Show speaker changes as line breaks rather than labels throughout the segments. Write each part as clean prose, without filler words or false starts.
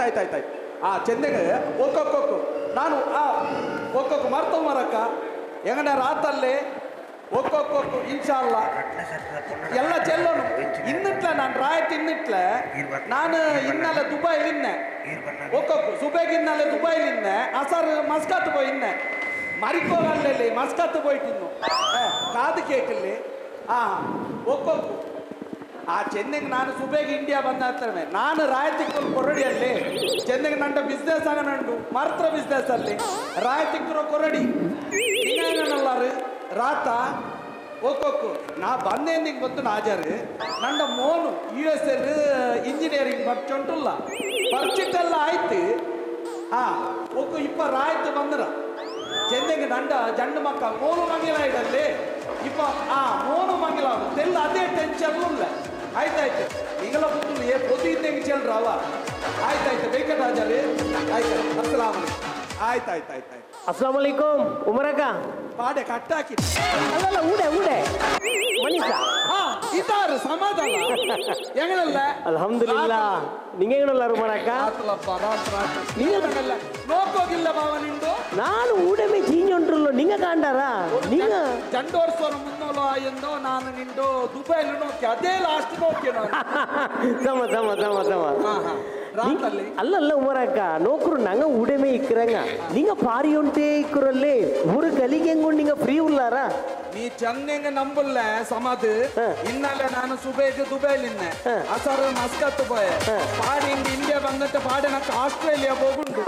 ಆಯ್ತಾಯ್ತಾಯ್ತಾಯ್ತು ಚೆಂದಗೆ ಒಕ್ಕೊಕ್ಕೊಕ್ಕು ನಾನು ಒಕ್ಕೊಕ್ಕು ಮರ್ತವು ಮರಕ್ಕ ಹೆಂಗನ ರಾತಲ್ಲೇ ಒಕ್ಕೊಕ್ಕೊಕ್ಕು ಇನ್ಶಾಲ್ಲ ಎಲ್ಲ ಚೆಲ್ಲೋನು ಇನ್ನಿಟ್ಲ ನಾನು ರಾಯತ್ ಇನ್ನಿಟ್ಲ ನಾನು ಇನ್ನಲ್ಲ ದುಬೈಲಿನ್ನೆ ಒಕ್ಕೊಕ್ಕು ಸುಬೇಗ್ ಇನ್ನಲ್ಲ ದುಬೈಲಿನ್ನೆ ಅಸರ್ ಮಸ್ಕತ್ போய் ಇನ್ನೆ ಮರಿಕೋಗಲ್ಲಲ್ಲಿ ಮಸ್ಕತ್ போயிட்டு ಇನ್ನು ಕಾದು ಕೇಕಲ್ಲಿ ಒಕ್ಕೊಕ್ಕು ಚೆನ್ನೈಗೆ ನಾನು ಸುಬೇಗ್ ಇಂಡಿಯಾ ಬಂದ ಹತ್ರವೇ ನಾನು ರಾಯತಿಕ್ಕಲು ಕೊರಡಿಯಲ್ಲಿ ಚೆನ್ನೈಗೆ ನಂಡ ಬಿಸ್ನೆಸ್ ಆಗ ನಂಡು ಮಾತ್ರ ಬಿಸ್ನೆಸ್ ಅಲ್ಲಿ ರಾಯತಿಕ್ಕರು ಕೊರಡಿ ಇನ್ನೇನಲ್ಲಾರು ರಾತ ಒಕ್ಕೊಕ್ಕು ನಾ ಬಂದೇಂದಿಗೆ ಗೊತ್ತು ನಾಜಾರು ನಂಡ ಮೋನು US ಇಂಜಿನಿಯರಿಂಗ್ ಬರ್ಚೊಂಟುಲ್ಲ ಬರ್ಚಿಟ್ಟೆಲ್ಲ ಆಯ್ತು ಒಕ್ಕು ಇಪ್ಪ ರಾಯ್ತು ಬಂದ್ರ ಚೆನ್ನೈಗೆ ನಂಡ ಜಂಡು ಮಕ್ಕ ಮೋನು ಮಂಗಿಲ ಇಡಲ್ಲಿ ಇಪ್ಪ ಮೋನು ಮಂಗಿಲ ತೆಲ್ಲ ಅದೇ ಟೆನ್ಷನ್ ಇಲ್ಲ ಆಯ್ತಾಯ್ತು ಈಗಲ ಗೊತ್ತಿಲ್ಲ ಪೊದ್ದು ಇದ್ದಂಗೆ ಚೆಲ್ರವ ಆಯ್ತಾಯ್ತು ವೆಂಕಟ ರಾಜಾರಿ ಆಯ್ತು ಅಸ್ಸಲಾಮ್ ಆಯ್ತಾಯ್ತಾಯ್ತಾಯ್ತು
ಅಸ್ಸಲಾಮ್ ಅಲೈಕುಂ ಉಮರಕ್ಕ
ಪಾಡೆ ಕಟ್ಟಾಕಿ
ಅಲ್ಲಲ್ಲ ಊಡೆ ಮನೀಷ
ಇದಾರು ಸಮಾಧಾನ ಹೆಂಗಲ್ಲ
ಅಲ್ಹಮ್ದುಲಿಲ್ಲಾ ನಿಂಗೆ ಹೆಂಗನಲ್ಲ ಉಮರಕ್ಕ
ನೀನಲ್ಲ ನೋಕೋಗಿಲ್ಲ ಬಾವ ನಿಂದು ನಾನು
ಊಡಮೆ ಚೀಂಜೊಂಟ್ರಲ್ಲ ನಿಂಗ ಕಾಂಡಾರ ನಿಂಗ
ಜಂಡೋರ್ಸೋನ ಮುನ್ನೋಲು ಎಂದೋ ನಾನು ನಿಂದು ದುಬೈಲಿ ನೋಕಿ ಅದೇ ಲಾಸ್ಟ್ ನೋಕಿ
ಅಲ್ಲಲ್ಲ ಉಮರಕ್ಕ ನೋಕ್ರು ನಂಗ ಊಡಮೆ ಇಕ್ಕರಂಗ ನಿಂಗ ಪಾರಿ ಉಂಟೆ ಇಕ್ಕರಲ್ಲಿ ಊರು ಕಲಿಗೆ ಹೆಂಗೊಂಡು ನಿಂಗ ಫ್ರೀ ಉಲ್ಲಾರ
ನೀ ಚೆನ್ನಂಗ ನಂಬಲ್ಲ ಸಮಾಧಿ ಇನ್ನಲ್ಲ ನಾನು ಸುಬೇಗ್ ದುಬೈಲಿನ್ನೆ ಅಸರ್ ಮಸ್ಕತ್ ಪೋಯೆ ಪಾಡಿ ಇಂಡಿಯಾ ಬಂದಟ್ಟು ಪಾಡಿ ನಕ್ಕ ಆಸ್ಟ್ರೇಲಿಯಾ ಹೋಗುಂಡು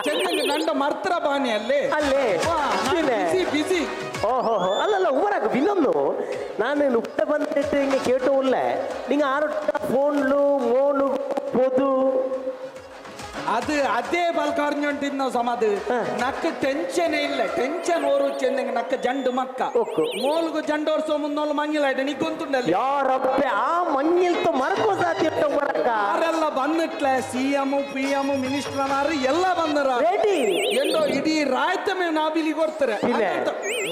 ಚೆನ್ನಂಗ ನಂಡ ಮರ್ತ್ರ ಬಾಣಿ ಅಲ್ಲಿ ಬಿಸಿ
ಓಹೋ ಅಲ್ಲಲ್ಲ ಉಮರಕ್ಕ ಇನ್ನೊಂದು ನಾನು ನುಟ್ಟ ಬಂದಿಟ್ಟು ಹಿಂಗೆ ಕೇಟು ಉಲ್ಲ ನಿಂಗ ಆರೊಟ್ಟ ಫೋನ್ಲು ಮೋನು ಪೊದು
ಅದು ಅದೇ ಬಲ್ಕಾರ್ഞ്ഞೊಂಟಿದ್ದ ಸಮಾಧಿ ನಕ್ಕ ಟೆನ್ಷನ್ ಇಲ್ಲ ಟೆನ್ಷನ್ ಓರು ಚೆಂದಂಗ ನಕ್ಕ ಜಂಡು ಮಕ್ಕ ಮೋಲ್ಗು ಜಂಡೋರ್ಸೋ ಮುನ್ನೋಲು ಮಂಗಿಲ ಇಡ ನೀ ಗೊಂತುಂಡಲ್ಲಿ
ಯಾರಪ್ಪೆ ಮಂಗಿಲ್ತು ಮರಕೋ ಸಾಧ್ಯ
ಯಾರೆಲ್ಲ ಬಂದಿಟ್ಲ CM PM ಮಿನಿಸ್ಟರ್ ಎಲ್ಲ ಬಂದರ ಎಂದೋ ಇಡೀ ರಾಯ್ತಮೆ ನಾಬಿಲಿ ಕೊಡ್ತಾರೆ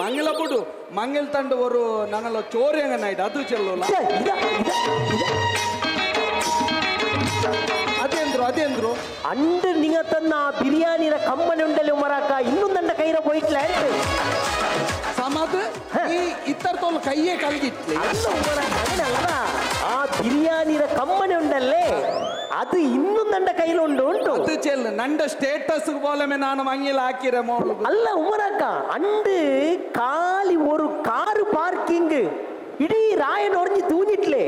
ಮಂಗಿಲ ಬಿಡು ಮಂಗಿಲ್ ತಂಡ ಅವರು ನಂಗಲ್ಲ ಚೋರಿ ಹಂಗ ನೈಟ್ ಅದು ಚೆಲ್ಲೋಲ್ಲ ಅದೇಂದ್ರು
ಅಂಡು ನಿಂಗ ತನ್ನ ಬಿರಿಯಾನಿರ ಕಮ್ಮನೆ ಉಂಡಲ್ಲಿ ಮರಾಕ ಇನ್ನೊಂದಂಡ ಕೈರ ಹೋಯ್ಟ್ಲ
ಸಮಾಧಿ ಈ ಇತ್ತರ ತೋಲು ಕೈಯೇ ಕಲ್ಗಿಟ್ಲಿ
ಆ ಬಿರಿಯಾನಿರ ಕಮ್ಮನೆ ಉಂಡಲ್ಲೇ ಅದು ಇನ್ನೊಂದಂಡ ಕೈಲ ಉಂಟು
ಅದು ಚೆಲ್ಲು ನಂಡ ಸ್ಟೇಟಸ್ ಬೋಲಮೆ ನಾನು ಮಂಗಿಲ ಹಾಕಿರ ಮೋಳು
ಅಲ್ಲ ಉಮರಕ್ಕ ಅಂಡು ಕಾಲಿ ஒரு ಕಾರು ಪಾರ್ಕಿಂಗ್ ಇಡೀ ರಾಯನ್ ಒರ್ಜಿ ತೂನಿಟ್ಲೆ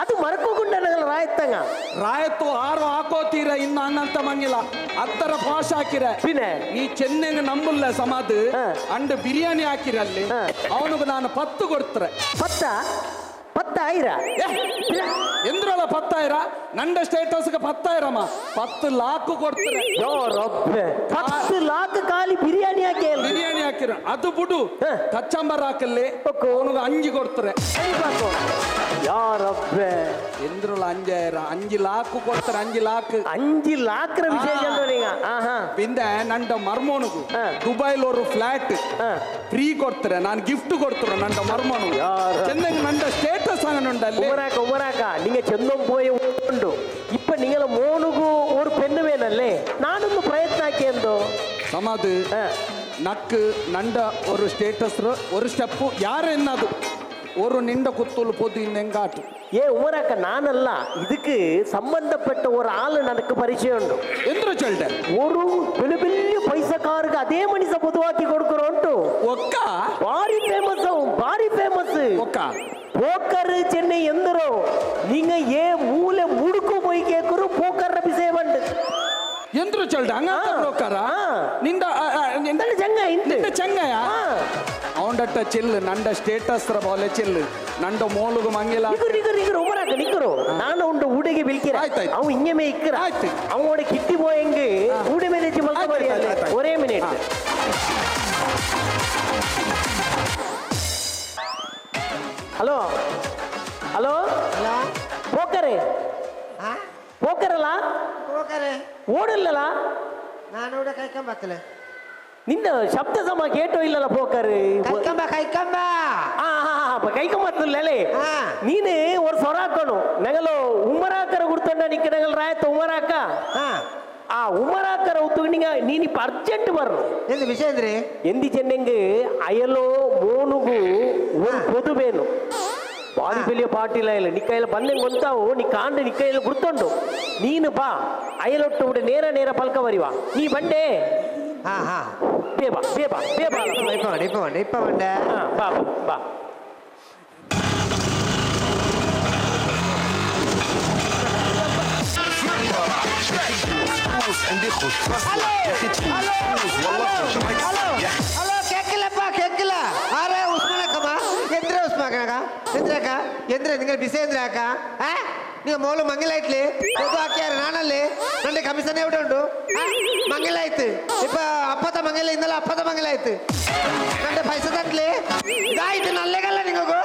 ಅದು ಮರಕೋಗುಂಡ ರಾಯತ್ತಂಗ
ರಾಯತ್ತು ಆರು ಹಾಕೋತೀರ ಇನ್ನು ಅನ್ನಂತ ಮಂಗಿಲ್ಲ ಹತ್ತರ ಪಾಶ್ ಹಾಕಿರ ನೀ ಚೆನ್ನಂಗ ನಂಬಲ್ಲ ಸಮಾಧಿ ಅಂಡ್ ಬಿರಿಯಾನಿ ಹಾಕಿರ ಅಲ್ಲಿ ಅವನಿಗೆ ನಾನು 10 ಕೊಡ್ತಾರೆ
10,000
ಎಂದ್ರಲ್ಲ 10,000 ನಂಡ ಸ್ಟೇಟಸ್ಗೆ 10,000 10 ಲಾಕ್ ಕೊಡ್ತಾರೆ
10 ಲಾಕ್ ಖಾಲಿ ಬಿರಿಯಾನಿ
ಹಾಕಿರ ಅದು ಬಿಡು ಕಚ್ಚಂಬರ್ ಹಾಕಲ್ಲಿ ಅವನಿಗೆ 5 ಕೊಡ್ತಾರೆ
ಯಾರಬ್ಬೆ
ಎಂದ್ರಲ್ಲ 5 ಲಾಕ್ ಕೊಡ್ತಾರೆ
5 ಲಾಕ್ ವಿಷಯ
ಪಿಂದೆ ನಂಡ ಮರ್ಮೋನುಗು ದುಬೈಲ್ ಅವರು ಫ್ಲಾಟ್ ಫ್ರೀ ಕೊಡ್ತಾರೆ ನಾನು ಗಿಫ್ಟ್ ಕೊಡ್ತಾರೆ ನಂಡ ಮರ್ಮೋನುಗು ಚೆನ್ನಂಗ ನಂಡ ಸ್ಟೇಟಸ್ ಆಗನುಂಡಲ್ಲಿ
ಉಮರಾಕ ನಿಂಗೆ ಚಂದಂ ಪೋಯ ಉಂಟು ಇಪ್ಪ ನಿಂಗಲ ಮೋನುಗು ஒரு பெண்ணுவேனல்லே நானும் பிரயத்ன ஆக்கியந்தோ
சமாது நக்கு நண்ட ஒரு ஸ்டேட்டஸ் ஒரு ஸ்டெப் யார் என்னது ஒரு நின்ற குத்தூல் பொது இன்னெங்காட்டு
உமராக்க நானல்ல இதுக்கு சம்பந்தப்பட்ட ஒரு ஆளு எனக்கு பரிச்சயம் உண்டு
என்று சொல்லிட்ட
ஒரு பெரிய பைசக்காருக்கு அதே மனுஷ பொதுவாக்கி கொடுக்குறோன்ட்டு
ஒக்கா
ಭಾರಿ ಫೇಮಸ್
ಒಕ್ಕಾ
போக்கர் சென்னை எந்திரோ நீங்க மூளை முடுக்கு போய் கேக்குற போக்கர் விசய ಬಂಡು
ಎಂದ್ರು ಚಲ್ಡ ಹಂಗ ಬ್ರೋಕರ ನಿಂದ ಚಂಗಯ ಅವನಟ್ಟ ಚೆಲ್ಲು ನಂಡ ಸ್ಟೇಟಸ್ ಬೋಲೆ ಚೆಲ್ಲು ನಂಡ ಮೋಲುಗು ಮಂಗಿಲ
உமராக்க நிக்கறோ ನಾನು ಉಂಡು ಊಡೆಗೆ ಬಿಲ್ಕಿರ ಅವ ಇಂಗೆಮೆ ಇಕ್ಕರ ಅವನೋಡ ಕಿಟ್ಟಿ போயಂಗೆ ಊಡೆ ಮೇಲೆ ಹೆಚ್ಚು ಮಲ್ಕ ಬರಿಯಲ್ಲ ஒரே ಮಿನಿಟ್ ಹಲೋ ಪೋಕರಲ್ಲ ಓಡಲ್ಲ
ನಾನು ಕೈಕೊಂಬತ್ತಲೆ
ನಿನ್ನ ಶಬ್ದ ಸಮ ಕೇಟೋ ಇಲ್ಲಲ್ಲ ಪೋಕರ್
ಕೈಕಂಬ ಕೈಕಂಬ
ಕೈಕಮ್ಮತ್ತಲ್ಲೇ
ಹಾ.
ನೀನು ஒரு சொராக்கணும் நகலோ உமராக்கர கொடுத்தா நிக்க நகல் ராயத்த உமராக்க
ಹಾ
ಆ ಉಮರಾಕರ ಉತ್ತುಂಡಿಗ ನೀನು ಇಪ್ಪ ಅರ್ಜೆಂಟ್ ಬರ್ರು
ಎಂದು ವಿಷಯ ಅಂದ್ರೆ
ಎಂದಿ ಚೆನ್ನಂಗೆ ಅಯಲೋ ಮೋನುಗು ಒಂದು ಪೊದುಬೇನು ಬಾರಿ ಬೆಲಿಯ ಪಾಟಿಲ ಇಲ್ಲ ನಿ ಕೈಯಲ್ಲಿ ಬಂದೆ ಗೊಂತಾವು ನೀ ಕಾಂಡ ನಿ ಕೈಯಲ್ಲಿ ಗುರ್ತುಂಡು ನೀನು ಬಾ ಅಯಲೊಟ್ಟು ಬಿಡ ನೇರ ನೇರ ಪಲ್ಕ ಬರಿವಾ ನೀ ಬಂಡೆ
ಹಾ ಹಾ
ಬೇಬಾ ಬೇಬಾ ಬೇಬಾ
ಇಪ್ಪ ಬಂಡೆ
ಹಾ ಬಾ ಬಾ ಬಾ
హలో కేకిలప్పా కేకిల ఆరే ఉస్మానక్కమ్మ ಎಂದ್ರೆ ಉಸ್ಮಾನಕ್ಕ ಎಂದ್ರಕ್ಕ ಎಂದ್ರೆ നിങ്ങൾ ಬಿಸಿ ಎಂದ್ರಕ್ಕ ನೀವು ಮೋಲು ಮಂಗಿಲಾಯ್ತ್ಲಿ ಅದು ಹಾಕ್ಯಾರ ನಾನಲ್ಲಿ ನನ್ನ ಕಮಿಷನ್ ಎവിടെ ಉಂಟು ಮಂಗಿಲಾಯ್ತು ಇಪ್ಪ ಅಪ್ಪತ ಮಂಗಿಲ ಇಂದಲ್ಲ ಅಪ್ಪತ ಮಂಗಿಲಾಯ್ತು ನನ್ನ ಪೈಸೆ ತಟ್ಲಿ ಇದಾಯ್ತು ನಲ್ಲೆಗಲ್ಲ ನಿಮಗೂ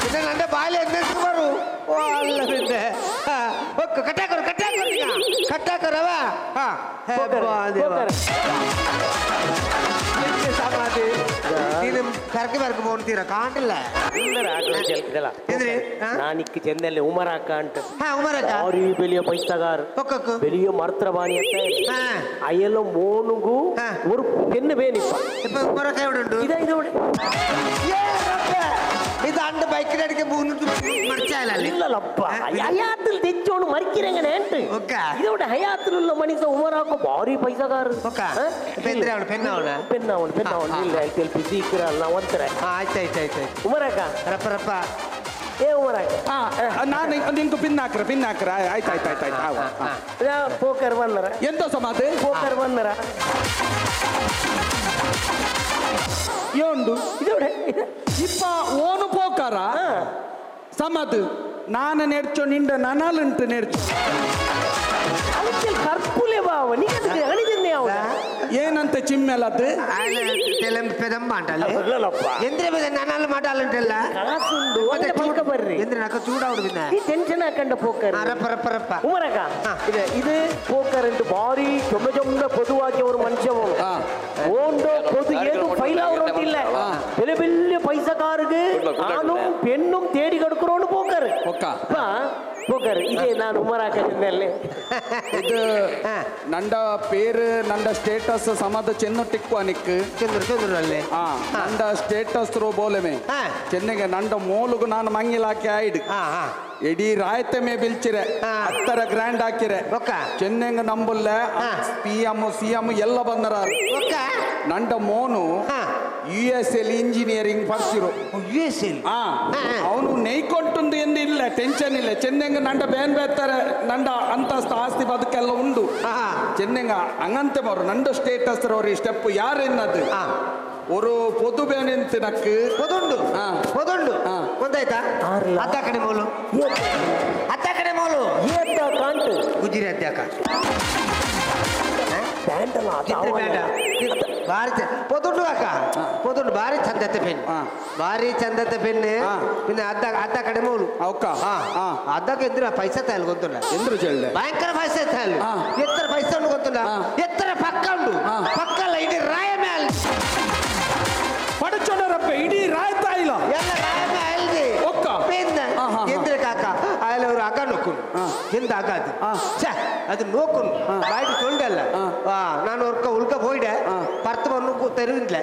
പിന്നെ ನನ್ನ ಬಾಯಲ್ಲಿ ಎಂದೆಷ್ಟು ಬರು ಓ ಅಲ್ಲ ಬಿದ್ದೆ ಒಕ್ಕು ಕಟ್ಟಾಕರು ಕಟ್ಟಾಕರವ ಸಮಾಧಿ ನೀನು ಕರ್ಕಿ ಬರ್ಕ ಬೋಡ್ತೀರ ಕಾಣಿಲ್ಲ
ನಾನಿಕ್ಕೆ ಚೆನ್ನಲ್ಲಿ ಉಮರಾಕ ಅಂತ
ಉಮರಕ್ಕ
ಆರಿ ಬೆಲಿಯ ಪೈಸಗಾರ
ಒಕ್ಕಕ್ಕು
ಬೆಲಿಯ ಮರ್ತವಾಣಿ ಅಂತ
ಹಾ
ಅಯ್ಯಲ್ಲ ಮೋನುಗು
ಹಾ.
ஒரு பெண்ணு வேணிப்பா
ഇപ്പൊ ഉമറക്ക എവിടെ ഉണ്ട്
இதோட
ഇത് അണ്ട് ബൈക്കിനടിക്ക് മറിച്ചാലല്ലേ
இல்லலப்பா ஹயாத்தில் தெச்சோன்னு மறிக்கிறேங்க நேட்டு
ஓகே
இதோட ஹயாத்தில் உள்ள மனுஷன் உமராக்கு பாரி பைசகாரு
ಓಕೆ ಪೆಂದ್ರವನು ಪೆನ್ನವನ
பெண்ணாவன் இல்ல எல்பி சீக்கிரம் நான் வந்துறேன்
ಆಯ್ತಾಯ್ತಾಯ್ತು
உமராக்கா
ರಪ್ಪ ರಪ್ಪ
ஏ உமராக்க
ನಾನು ನಿಂಕು ಪಿನ್ ಹಾಕ್ರ ಆಯ್ತು
போக்கர் வந்தற
ಎಂತ ಸಮಾಧಿ
போக்கர் வந்தற
ಏಂಡು
இதோட
ಇಪ್ಪ ಓನು ಪೋಕಾರ ಸಮದು ನಾನು ನೆಡ್ಚೋ ನಿಂಡ ನನಾಲುಂಟು ನೆಡ್ಚೋ
அவத்தில் கற்புலே பாவ நீ அதுக்கு அணிஜன்னே அவ
ಏನಂತ ಚಿಮ್ಮೆಲದ್ದು
పెదమ్మ అంటాలి
இல்லலப்பா
ಎಂದ್ರೆ మీద నన్నాళ్ళు మాటాలంటಲ್ಲ
காசுண்டு வந்து பல்க பர்ரி
ಎಂದ್ರೆ నాకు చూడవుడు విన్నా
நீ டென்ஷன் ஆக்கண்ட போக்கர்
ರಪ್ಪ ರಪ್ಪ ರಪ್ಪ
உமரக்கா இது போக்கர் என்று பாரி சொம்ம பொதுவாக்கிய ஒரு மனுஷன் ஓண்டோ பொது ஏதும் ஃபைல் ஆகுறோம் இல்ல பெரிய பெரிய பைசக்காருக்கு ஆணும் பெண்ணும் தேடி கொடுக்குறோன்னு போக்கர் போக்கர் இதே நான் உமராக்க சொன்னேன்
ಇದು ನಂಡ ಪೇರು ನಂಡ ಸ್ಟೇಟಸ್ ಸಮದ ಚೆನ್ನು ಟಿಕ್ಕು ನಿಕ್ಕು
ಚಂದ್ರು ಅಲ್ಲಿ
ನಂಡ ಸ್ಟೇಟಸ್ ರೋ ಬೋಲೆಮೆ ಚೆನ್ನಗೆ ನಂಡ ಮೋಲುಗು ನಾನು ಮಂಗಿಲಾಕಿ ಆಯ್ಡು ಎಡೀ ರಾಯತೆ ಮೇ ಬಿಲ್ಚಿರೆ ಹತ್ತರ ಗ್ರ್ಯಾಂಡ್ ಹಾಕಿರೆ ಚೆನ್ನಂಗ ನಂಬುಲ್ಲ ಸಿ ಎಂ ಎಲ್ಲ ಬಂದರ ನಂಡ ಮೋನು ಯುಎಸ್ಎಲ್ ಇಂಜಿನಿಯರಿಂಗ್ ಪರ್ಸಿರು ಅವನು ನೈಕೊಂಟುಂದು ಎಂದು ಇಲ್ಲ ಟೆನ್ಷನ್ ಇಲ್ಲ ಚೆನ್ನಂಗ ನಂಡ ಬೇನ್ ಬೇತಾರೆ ನಂಡ ಅಂತಸ್ತು ಆಸ್ತಿ ಬದುಕೆಲ್ಲ ಉಂಡು ಚೆನ್ನಂಗ ಹಂಗಂತೆ ಮಾರು ನಂಡ ಸ್ಟೇಟಸ್ ರೋರಿ ಸ್ಟೆಪ್ ಯಾರು ಎನ್ನದು ஒரு பொது பேனின் தினக்கு
పొదుండు ಒಂದಾಯ್ತಾ ಅತ್ತ ಕಡೆ ಮೋಲು
ಏತ ಕಾಂಟು
ಗುಜಿರಿ ಅದ್ಯಾಕ
ಪ್ಯಾಂಟಲ್ಲ
ಭಾರಿ పొదుండు ಅಕ್ಕ పొదుండు ಭಾರಿ ಚಂದತೆ ಪೆನ್ പിന്നെ ಅದ್ದ ಕಡೆ ಮೂಲು
ಅವಕ್ಕ
ಅದ್ದಕ್ಕೆ ಎಂದ್ರ ಪೈಸೆ ತಾಯಲ್ ಗೊತ್ತುಂಡ
ಎಂದ್ರು ಚೆಲ್ಲೆ
ಭಯಂಕರ ಪೈಸೆ ತಾಯಲ್ ಎತ್ತರ ಪೈಸೆ ಉಂಡು ಗೊತ್ತುಂಡ ಎತ್ತರ ಪಕ್ಕ ಉಂಡು ಪಕ್ಕಲ್ಲ ಇಡೀ ರಾಯ ಮೇಲ್
ಪಡಚೋಡರಪ್ಪ ಇಡೀ ರಾಯ್ತಾ ಇಲ್ಲ
ಎಲ್ಲ ರಾಯ ಮೇಲ್ದಿ
ಒಕ್ಕ
ಎಂದ್ರ ಕಾಕ ಅಲ್ಲ ಅವರು ಅಗ ನೋಕೊಂಡು ಎಂದ ಅಗ ಅದು ನೋಕೊಂಡು ಬಾಯ್ದು ತೊಂಡಲ್ಲ ನಾನು ಉಲ್ಕ ಹೋಯ್ಡೆ ಪರ್ತ ಬನ್ನು ತೆರುವಿಲ್ಲ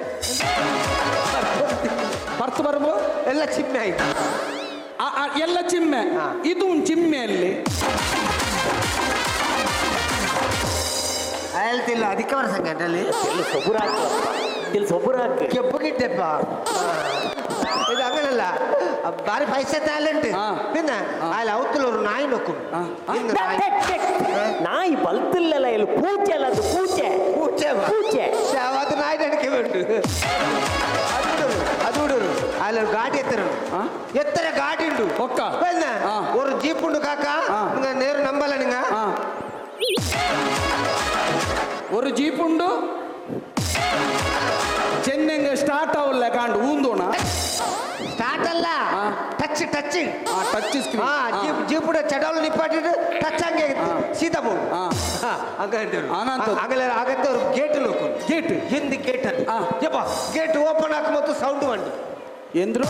ಪರ್ತು ಬರಬೋ
ಎಲ್ಲ ಚಿಮ್ಮೆ ಆಯ್ತು
ಎಲ್ಲ ಚಿಮ್ಮೆ ಇದು ಒಂದು ಚಿಮ್ಮೆಯಲ್ಲಿ
ಹೇಳ್ತಿಲ್ಲ ಅದಕ್ಕೆ ಅವರ ಸಂಘಟನೆ
ಸೊಬುರಾಕ್
ಕೆಪ್ಪಗಿಟ್ಟೆಪ್ಪ ಇದು ಹಂಗಲ್ಲ ಬಾರಿ ಪೈಸೆ ಟ್ಯಾಲೆಂಟ್ ಪಿನ್ನ ಅಲ್ಲಿ ಅವತ್ತಲ್ಲ ಅವರು ನಾಯಿ ನೋಕೊಂಡು
ನಾಯಿ ಬಲ್ತಿಲ್ಲಲ್ಲ ಇಲ್ಲಿ ಪೂಚೆ ಅಲ್ಲ ಅದು ಪೂಚೆ
ಅದು ನಾಯಿ ನಡಿಕೆ ಉಂಟು ಅದು ಹುಡುಗರು ಅಲ್ಲಿ ಗಾಡಿ ಎತ್ತರ ಗಾಡಿ ಉಂಟು
ಒಕ್ಕ
ஒரு ஜீப் உண்டு காக்கா நீங்க நேரு நம்பல நீங்க
ஒரு ஜீப் உண்டு ಚೆನ್ನಂಗ ಸ್ಟಾರ್ಟ್ ಅವಲ್ಲ ಕಾಂಡು ಊಂದೋಣ
ಸ್ಟಾರ್ಟ್ ಅಲ್ಲ touch
touch screen
jeep jeep ಚಡವಲು ನಿಪ್ಪಾಟಿಟ್ಟು ಟಚ್ ಹಂಗೆ ಸೀತಾಪುರ
ಹಾ
ಹಂಗಂತೇವ್ರು
ಹಂಗಂತವ್ರು.
ಹಂಗಲ್ಲ ಆಗತ್ತೆ ಅವ್ರು ಗೇಟ್ ನೋಡ್ಕೊಂಡು
ಗೇಟ್
ಹಿಂದಿ ಗೇಟ್ ಅದು
ಹಾ.
ಯಪ್ಪ ಗೇಟ್ ಓಪನ್ ಹಾಕುമ്പോൾ ಸೌಂಡ್ ಬಂದು
ಎಂದ್ರು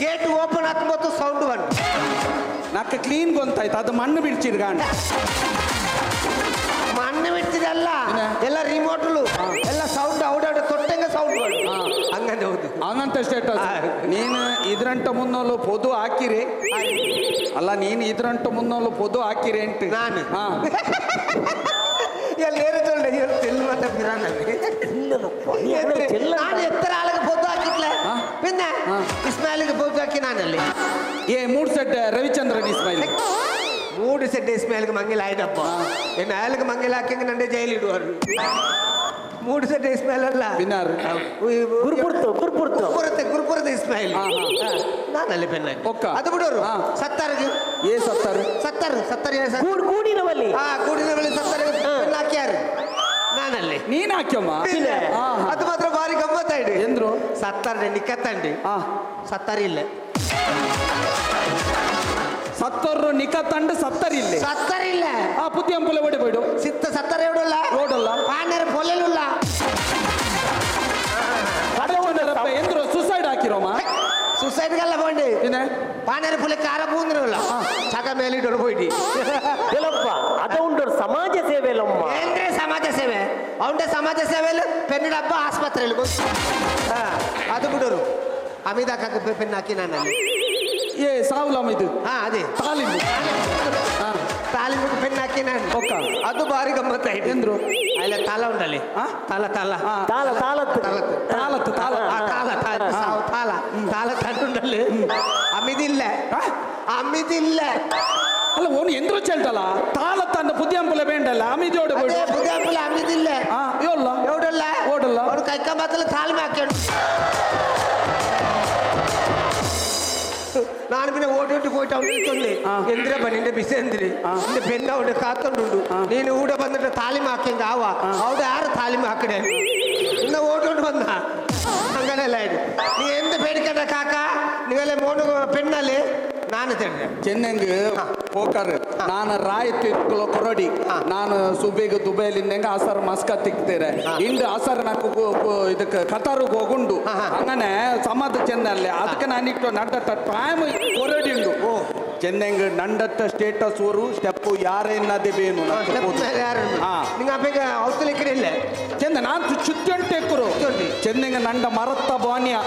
ಗೇಟ್ ಓಪನ್ ಹಾಕುമ്പോൾ ಸೌಂಡ್ ಬಂದು
ನಕ್ಕ ಕ್ಲೀನ್ ಗೊಂತಾಯ್ತು ಅದು ಮಣ್ಣು ಬಿಡ್ಚಿದ್ ಗಾಂಡ
ಮಣ್ಣು ಬಿಡ್ತಿದಲ್ಲ
ಇನ್ನ?
ಎಲ್ಲ ರಿಮೋಟ್ಲು ಎಲ್ಲ ಸೌಂಡ್ ಔಡಾಡ ತೊಟ್ಟಂಗ ಸೌಂಡ್ ಬಂದು ಹಂಗಂತ ಹೌದು
ಹಂಗಂತ ಸ್ಟೇಟಸ್
ಹಾ.
ನೀನು ಇದ್ರಂಟ ಮುನ್ನೋಲು ಪೊದು ಹಾಕಿರಿ ಅಲ್ಲ ನೀನು ಇದ್ರಂಟ ಮುನ್ನೋಲು ಪೊದು ಹಾಕಿರಿ ಎಂಟು
ನಾನು?
ಹಾ
ಎಲ್ಲ ಏರಿದೊಳ್ಳೆ ತೆಲ್ಲು ಮತ್ತೆ ಬಿರಾನಲ್ಲಿ ನಾನು ಎತ್ತರ ಆಳಗೆ ಪೊದ್ದು ಹಾಕಿಟ್ಲ
ಹಾ?
ಪಿನ್ನ
ಹಾ.
ಇಸ್ಮಾಯಿಲ್ಗೆ ಪೊದ್ದು ಹಾಕಿ ನಾನಲ್ಲಿ
ಏ ಮೂಡ್ ಸೆಟ್ ರವಿಚಂದ್ರನ್ ಇಸ್ಮಾಯಿಲ್
ಮೂಡು ಸೆಟ್ ಇಸ್ಮಾಯಿಲ್ಗೆ ಮಂಗಿಲ ಆಯ್ತಪ್ಪ ಏನು ಆಯಲ್ಗೆ ಮಂಗಿಲ ಹಾಕಂಗೆ ನಂಡೆ ಜೈಲು ಇಡುವರು ಮೂಡು ಸೆಟ್ ಇಸ್ಮಾಯಿಲ್ ಅಲ್ಲ
ಪಿನ್ನಾರು
ಗುರುಪುರದ ಇಸ್ಮಾಯಿಲ್
ಹಾ,
ನಾನಲ್ಲಿ ಪೆನ್ನ
ಒಕ್ಕ.
ಅದು ಬಿಡೋರು
ಹಾ.
ಸತ್ತಾರಿಗೆ
ಏ ಸತ್ತಾರು
ಸತ್ತರ
ಕೂಡಿನವಲ್ಲಿ
ಹಾ ಕೂಡಿನ ಬಳಿ ಸತ್ತರ ಪೆನ್ ಹಾಕ್ಯಾರು ನಾನಲ್ಲಿ
ನೀನ್ ಹಾಕ್ಯಮ್ಮ
ಇಲ್ಲ.
ಹಾ, ಹಾ.
ಅದು ಮಾತ್ರ ಭಾರಿ ಗಮ್ಮತ್ತಾಯ್ತು
ಎಂದ್ರು
ಸತ್ತರ್ಡೆ ನಿಕ್ಕತ್ತಂಡಿ
ಹಾ
ಸತ್ತರಿಲ್ಲ
ಸತ್ತರು ನಿಕತ್ತಂಡು ಸತ್ತರಿಲ್ಲಿ
ಸತ್ತರಿಲ್ಲ
ಆ ಪುತ್ತಿ ಅಂಪುಲ ಓಡಿಬೋಯ್ಡು
ಸಿತ್ತ ಸತ್ತರ ಎವಡಲ್ಲ
ಓಡಲ್ಲ
ಪಾನರ ಪೊಲೆಲುಲ್ಲ
ಎಂದ್ರು ಸುಸೈಡ್ ಹಾಕಿರೋಮ್ಮ
ಸುಸೈಡ್ಗೆಲ್ಲ ಬಂಡಿ
പിന്നെ
ಪಾನರ ಪುಲೆ ಕಾರ ಪೂಂದ್ರಲ್ಲ ಚಕ ಮೇಲೆ ಇಡೋರು ಹೋಯ್ಡಿ
ಎಲ್ಲಪ್ಪ ಅದ ಉಂಟು ಸಮಾಜ ಸೇವೆಯಲ್ಲಮ್ಮ
ಏನ್ರಿ ಸಮಾಜ ಸೇವೆ ಅವನ ಸಮಾಜ ಸೇವೆಯಲ್ಲಿ ಪೆನ್ನಿಡ ಹಬ್ಬ ಆಸ್ಪತ್ರೆಯಲ್ಲಿ ಅದು ಬಿಡೋರು ಅಮಿತಾ ಕಾಕ ಪೆನ್ ಹಾಕಿ ನಾನಲ್ಲಿ
ಏ ಸಾವುಲಮ್ಮ ಇದು
ಹಾ ಅದೇ
ತಾಲಿಂಬು ಹಾ
ತಾಲಿಮುಟ್ಟು ಪೆನ್ ಹಾಕಿ ನಾನು
ಒಕ್ಕ.
ಅದು ಭಾರಿ ಗಮ್ಮತ್ತಾಯ್ತು
ಎಂದ್ರು
ಅಲ್ಲ ತಾಲ ಉಂಟಲ್ಲಿ
ಹಾ?
ತಾಲ ತಾಲ
ಹಾ.
ತಾಲತ್ತು
ತಾಲತ್ತು ತಾಲ
ಆ ತಾಲ ತಾಲ ಸಾವು ತಾಲ ತಾಲ ತಂಡುಂಡಲ್ಲಿ ಅಮಿದಿಲ್ಲ ಅಮಿದಿಲ್ಲ
ಅಲ್ಲ ಓನು ಎಂದ್ರು ಚೆಲ್ಟಲ್ಲ ತಾಲತ್ತನ್ನ ಪುದ್ದಿ ಅಂಪುಲ ಬೇಂಡಲ್ಲ ಅಮಿದೋಡು
ಅದೇ
ಬೋಯ್ಡು
ಬುದ್ಧಾಪುಲ ಅಮಿದಿಲ್ಲ
ಹಾ ಯೋಲ್ಲ
ಎವಡಲ್ಲ
ಓಡಲ್ಲ
ಅವ್ರು ಕೈಕಂಬತ್ತಲ್ಲಿ ತಾಳ್ಮೆ ಹಾಕ್ಯಾಡು ನಾನು പിന്നെ ഓടിട്ട് പോയിട്ട് അവിടെ നിൽക്കുന്നേ എന്തിനാ പണിന്റെ ബിസി എന്തിന് എന്റെ പെണ്ണ് അവിടെ കാത്തോണ്ടുണ്ട് നീನು ഊടെ വന്നിട്ട് താലിമാക്കെങ്ക ആവാ അവിടെ ആറ് താലിമാക്കണേ ഇന്ന് ഓടിട്ട് വന്ന അങ്ങനെയല്ല നീ എന്ത് പേടിക്കണ്ട കാക്ക നിങ്ങളെ മോണ് പെണ്ണല്ലേ ನಾನು ತೆಡ್ರೆ
ಚೆನ್ನಂಗ್ ಹೋಕರ್ ನಾನು ರಾಯ್ ತಿರ್ಕುಲ ಕೊರಡಿ ನಾನು ಸುಬೇಗ ದುಬೈಲಿಂದ ಅಸರ್ ಮಸ್ಕತ್ ತಿಕ್ತೀರ ಇಂದು ಅಸರ್ ನಾಕು ಇದಕ್ಕೆ ಕತಾರಿಗೆ ಹೋಗುಂಡು അങ്ങനെ ಸಮಾಧ ಚೆನ್ನಲ್ಲೇ ಅದಕ್ಕೆ ನಾನಿಟ್ಟು ನಡ್ಡಟ್ಟ ಟೈಮ್ ಕೊರಡಿ ಉಂಡು ಚೆನ್ನಂಗ್ ನಂಡಟ್ಟ ಸ್ಟೇಟಸ್ ಊರು ಸ್ಟೆಪ್ ಯಾರೇನದೇ ಬೇನು ಹಾ
നിങ്ങൾ അപ്പേക്ക് ഔത്തല കಡೆ ഇല്ലേ
ಚೆಂದ ನಾನು ಚುತ್ತಂಟೆಕ್ಕರು ಚೆನ್ನಂಗ ನಂಡ ಮರತ್ತ ಬಾನ್ಯ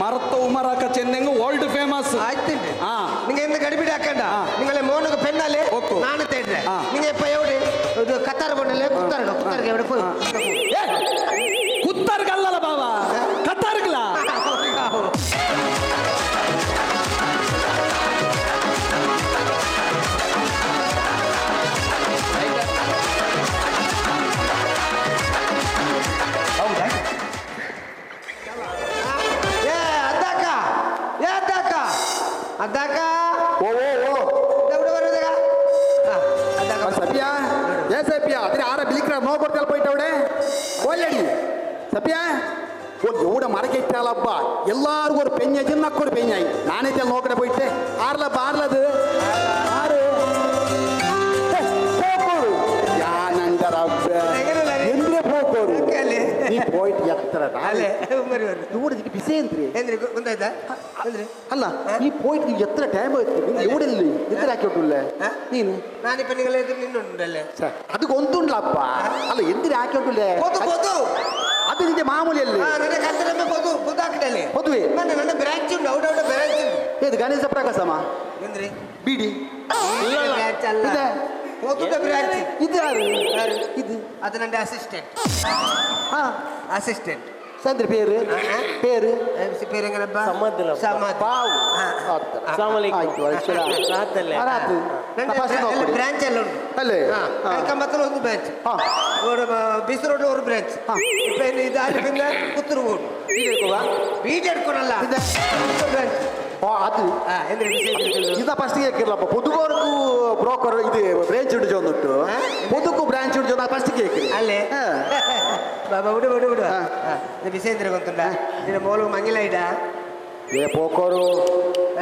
ಮರತ್ತ ಉಮರಾಕ ಚೆನ್ನಂಗ ವರ್ಲ್ಡ್ ಫೇಮಸ್
ആയിട്ടുണ്ട്
ಹಾ
നിങ്ങൾ എന്ത് കടിപിടി ആക്കണ്ട നിങ്ങളെ മോനൊക്കെ പെണ്ണല്ലേ
ഓക്കോ.
നാണെ തേട്ടെ
ആ.
നിങ്ങൾ ഇപ്പൊ എവിടെ ഇത് ഖത്തർ പോണല്ലേ കുത്താർക്ക് എവിടെ പോയി
ಕುತ್ತರ್ಗಲ್ಲಲ್ಲ ಬಾವ ಕತ್ತಾರ್ಗಲ್ಲ
ಏ ಅದ್ದಾಕ ಅದ್ದಾಕ ಎവിടെ ಬರೋದಾಗ ಅದ್ದಾಕ
சத்யா ஏன் சத்யா அதில் ஆற பிலிக்கிற நோ கொடுத்தால் போயிட்டவடே கோல்லடி சத்யா ஒரு எவ்வளோ மறக்கிட்டாலப்பா எல்லாரும் ஒரு பெஞ்சாச்சு நக்கு ஒரு பெஞ்சாய் நானே தெரியல நோக்கட போயிட்டு ஆறுலப்பா ஆறுலது ஆறு ಎಂದ್ರೆ ಹೋಗೋರು ನೀ ಪೋಯ್ಟ್ ಎತ್ತರ
ಅಲ್ಲೇ ಬರಿ ಬರಿ
ಇವಡಿಗೆ ಬಿಸಿ ಅಂತ್ರಿ
ಏನ್ರಿ ಗೊತ್ತಾಯ್ತಾ ಅಂದ್ರೆ
ಅಲ್ಲ ನೀ ಪೋಯ್ಟ್ ನೀವು ಎತ್ತರ ಟೈಮ್ ಆಯ್ತು ನಿಂಗೆ ಎವಡಿಲ್ಲಿ ಎತ್ತರ ಹಾಕಿಬಿಟ್ಟುಲ್ಲ ನೀನು
ನಾನಿಪ್ಪ ನಿങ്ങളെ ಎದುರು ನಿನ್ನುಂಡല്ലേ
ಅದಕ್ಕೆ ಒಂದುಂಡ್ಲಪ್ಪ ಅಲ್ಲ ಎಂದಿರಿ ಹಾಕಿಬಿಟ್ಟುಲ್ಲ
പൊതു പൊതു
ಅದು ನಿಜ ಮಾಮೂಲಿಯಲ್ಲಿ
നിന്റെ കത്തലമ്മ പൊതു പൊതാക്കിട്ടല്ലേ
പൊതുവേ
ನನ್ನ ಬ್ರಾಂಚ್ ഉണ്ട് ಔಟ್ ಬ್ರಾಂಚ್ ഉണ്ട്
ಇದು ಗಣೇಶ ಪ್ರಕಾಶಮ್ಮ
എന്തിരി
ಬಿಡಿ
ಬ್ರಾಂಚ್ ಅಲ್ಲ
ಇದೆ
പൊതുടെ ಬ್ರಾಂಚ್
ಇದು ಯಾರು ಇದು
ಅದು ನನ್ನ ಅಸಿಸ್ಟೆಂಟ್
ಹಾ
ಅಸಿಸ್ಟೆಂಟ್
ಸಂದ್ರ ಪೇರು ಪೇರು
പേര് എങ്ങനെയപ്പാ
സമ്മതില്ല.
സമ്മതി
ಪಾವು
ಅಸ್ಸಲಾಮಲೈಕುಂ.
ಆಯ್ತು ಒಳ್ಳೆ
ರಾತಲ್ಲೇ.
ರಾತು
ಬ್ರಾಂಚ್ ಎಲ್ಲ ಉಂಟು
ಅಲ್ಲೇ
കമ്പത്തിൽ ಒಂದು ಬ್ರಾಂಚ್
ಹಾ
ബീച്ച് റോഡിൽ ഒരു ബ്രാഞ്ച് ഇപ്പൊ ഇതാരും പിന്നെ പുത്തൂർ പോകും വീട് എടുക്കണല്ല ബ്രാഞ്ച്
ಓ ಅದು
എന്തിനാ
ಇದ ಫಸ್ಟ್ ಕೇಳಿಲ್ಲಪ್ಪ ಪುದುಗೋರ್ಗೂ ಬ್ರೋಕರ್ ಇದು ಬ್ರಾಂಚ್ ಹಿಡಿದು ಒಂದುಂಟು ಪುದುಕು ಬ್ರಾಂಚ್ ಹಿಡಿದು ನಾ ಫಸ್ಟ್ ಕೇಳಿ
ಅಲ್ಲೇ ಬಾಬಾ ಬಿಡು ಬಿಡು ಬಿಡು ವಿಷೇಂದ್ರ ಗೊತ್ತುಂಟ ನಿನ್ನ ಮೋಲು ಮಂಗಿಲ ಇಡ
ಏ ಪೋಕೋರು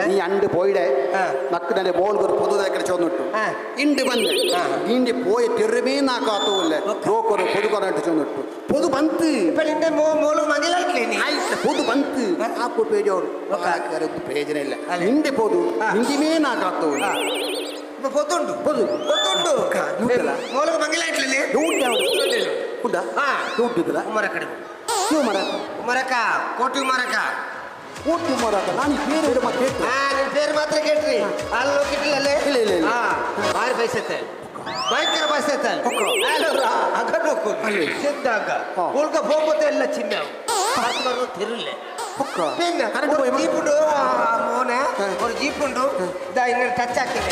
നീ അണ്ട് പോയിടെ
ആ.
നക്ക് തന്റെ മോൾക്ക് ഒരു പൊതു കഴിച്ചു വന്നിട്ടു
ആ.
ഇണ്ട് വന്ന്
ആ.
നീണ്ടി പോയ തെരുമേ നാക്കാത്തൂല്ലേ ബ്രോക്കർ പൊതു കൊറട്ട് ചെന്നിട്ടു പൊതു ಬಂತು
ഇപ്പൊ നിന്റെ മോള് മംഗലായിട്ടില്ലേ നീ
ಆಯ್ತು ಪೋದು ಬಂತು ಹಾಕು ಪೇಜೋಡು ಪ್ರಯೋಜನ ಇಲ್ಲ ನಿಂದೆ ಪೋದು ನಿಂದಿಮೇ ನಾಕಾತು
ഇപ്പൊ പൊത്തുണ്ടു
ಪೋದು
പൊത്തുണ്ടു
ಊಟಲ್ಲ
മോള് മംഗലായിട്ടില്ലേ
ಊಟ ಉಂಟ
ആ
ಊಟದಲ್ಲ
ഉമ്മറക്കട
ನೀವು ಮರ
ഉമ്മറക്ക കോട്ടി ഉമ്മറക്ക
ಊಟ ಮರ ನಾನು ಈ ಬೇರೆ ಮತ್ತೆ ಕೇಳ್ತು
ആ നിൻ പേര് മാത്രം കേട്ടി ആൾ നോക്കിട്ടില്ലല്ലേ
ಇಲ್ಲ ಇಲ್ಲ ಇಲ್ಲ
ആ ഭാരി പൈസ എത്താൻ ഭയങ്കര പൈസ എത്താൻ അങ്ങോട്ട് നോക്കൂ ചെന്താക ഉൾക്ക പോകുമ്പോ എല്ലാം ചിഹ്നം തിരില്ലേ
ಪಕ್ಕ
പിന്നെ
കറണ്ട് പോയി
ജീപ്പുണ്ട് മോനെ ഒരു ജീപ്പുണ്ട് ഇതാ ഇങ്ങനെ ടച്ച് ആക്കിയത്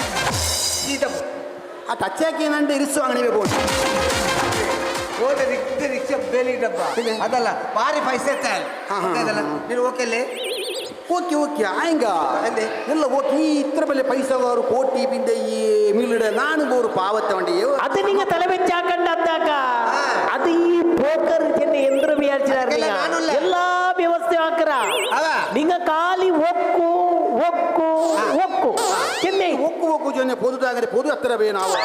സീതം
ಆ ಟಚ್ ಹಾಕಿ ನಂದು ಇರಿಸು ಅಂಗಡಿಗೆ ಹೋಗಿ
ಓದ ರಿಕ್ಷ ಬೇಲಿ ಡಬ್ಬ
പിന്നെ?
ಅದಲ್ಲ ಭಾರಿ ಪೈಸೆ ಎತ್ತಾൻ
ಹಾ, ಹಾ,
ಅದಲ್ಲ
ಹಾ.
ನೀನು ಓಕೆಲ್ಲೇ
ಓಕೆ ಓಕೆ ಆಯ್ಗ
എന്ത്?
ಎಲ್ಲ ಓಕೆ ಈ ಇತ್ರ ಬೆಲೆ ಪೈಸಾ ಅವರು ಕೋಟಿ ಬಿಂದ ಈ ಮೀಲಿಡ ನಾನು ಬೋರು ಪಾವತ್ತ வண்டியோ
அது நீங்க தலை வச்சாக்கண்ட அத்தாக்கா அது போக்கர் சென்னை எந்திர வியாரிச்சாரு
ಅದಕ್ಕೆಲ್ಲ ನಾನು ಇಲ್ಲ.
எல்லா ವ್ಯವಸ್ಥೆ ಹಾಕ್ರ
ಅವ?
நீங்க காலி ಒಕ್ಕು ಒಕ್ಕು ಒಕ್ಕು ಚೆನ್ನೈ
ಒಕ್ಕು ಒಕ್ಕು ಜೊನ್ನೆ ಪೊದುದಾಗರೆ ಪೊದು ಹತ್ತಿರ ಬೇ ನಾವು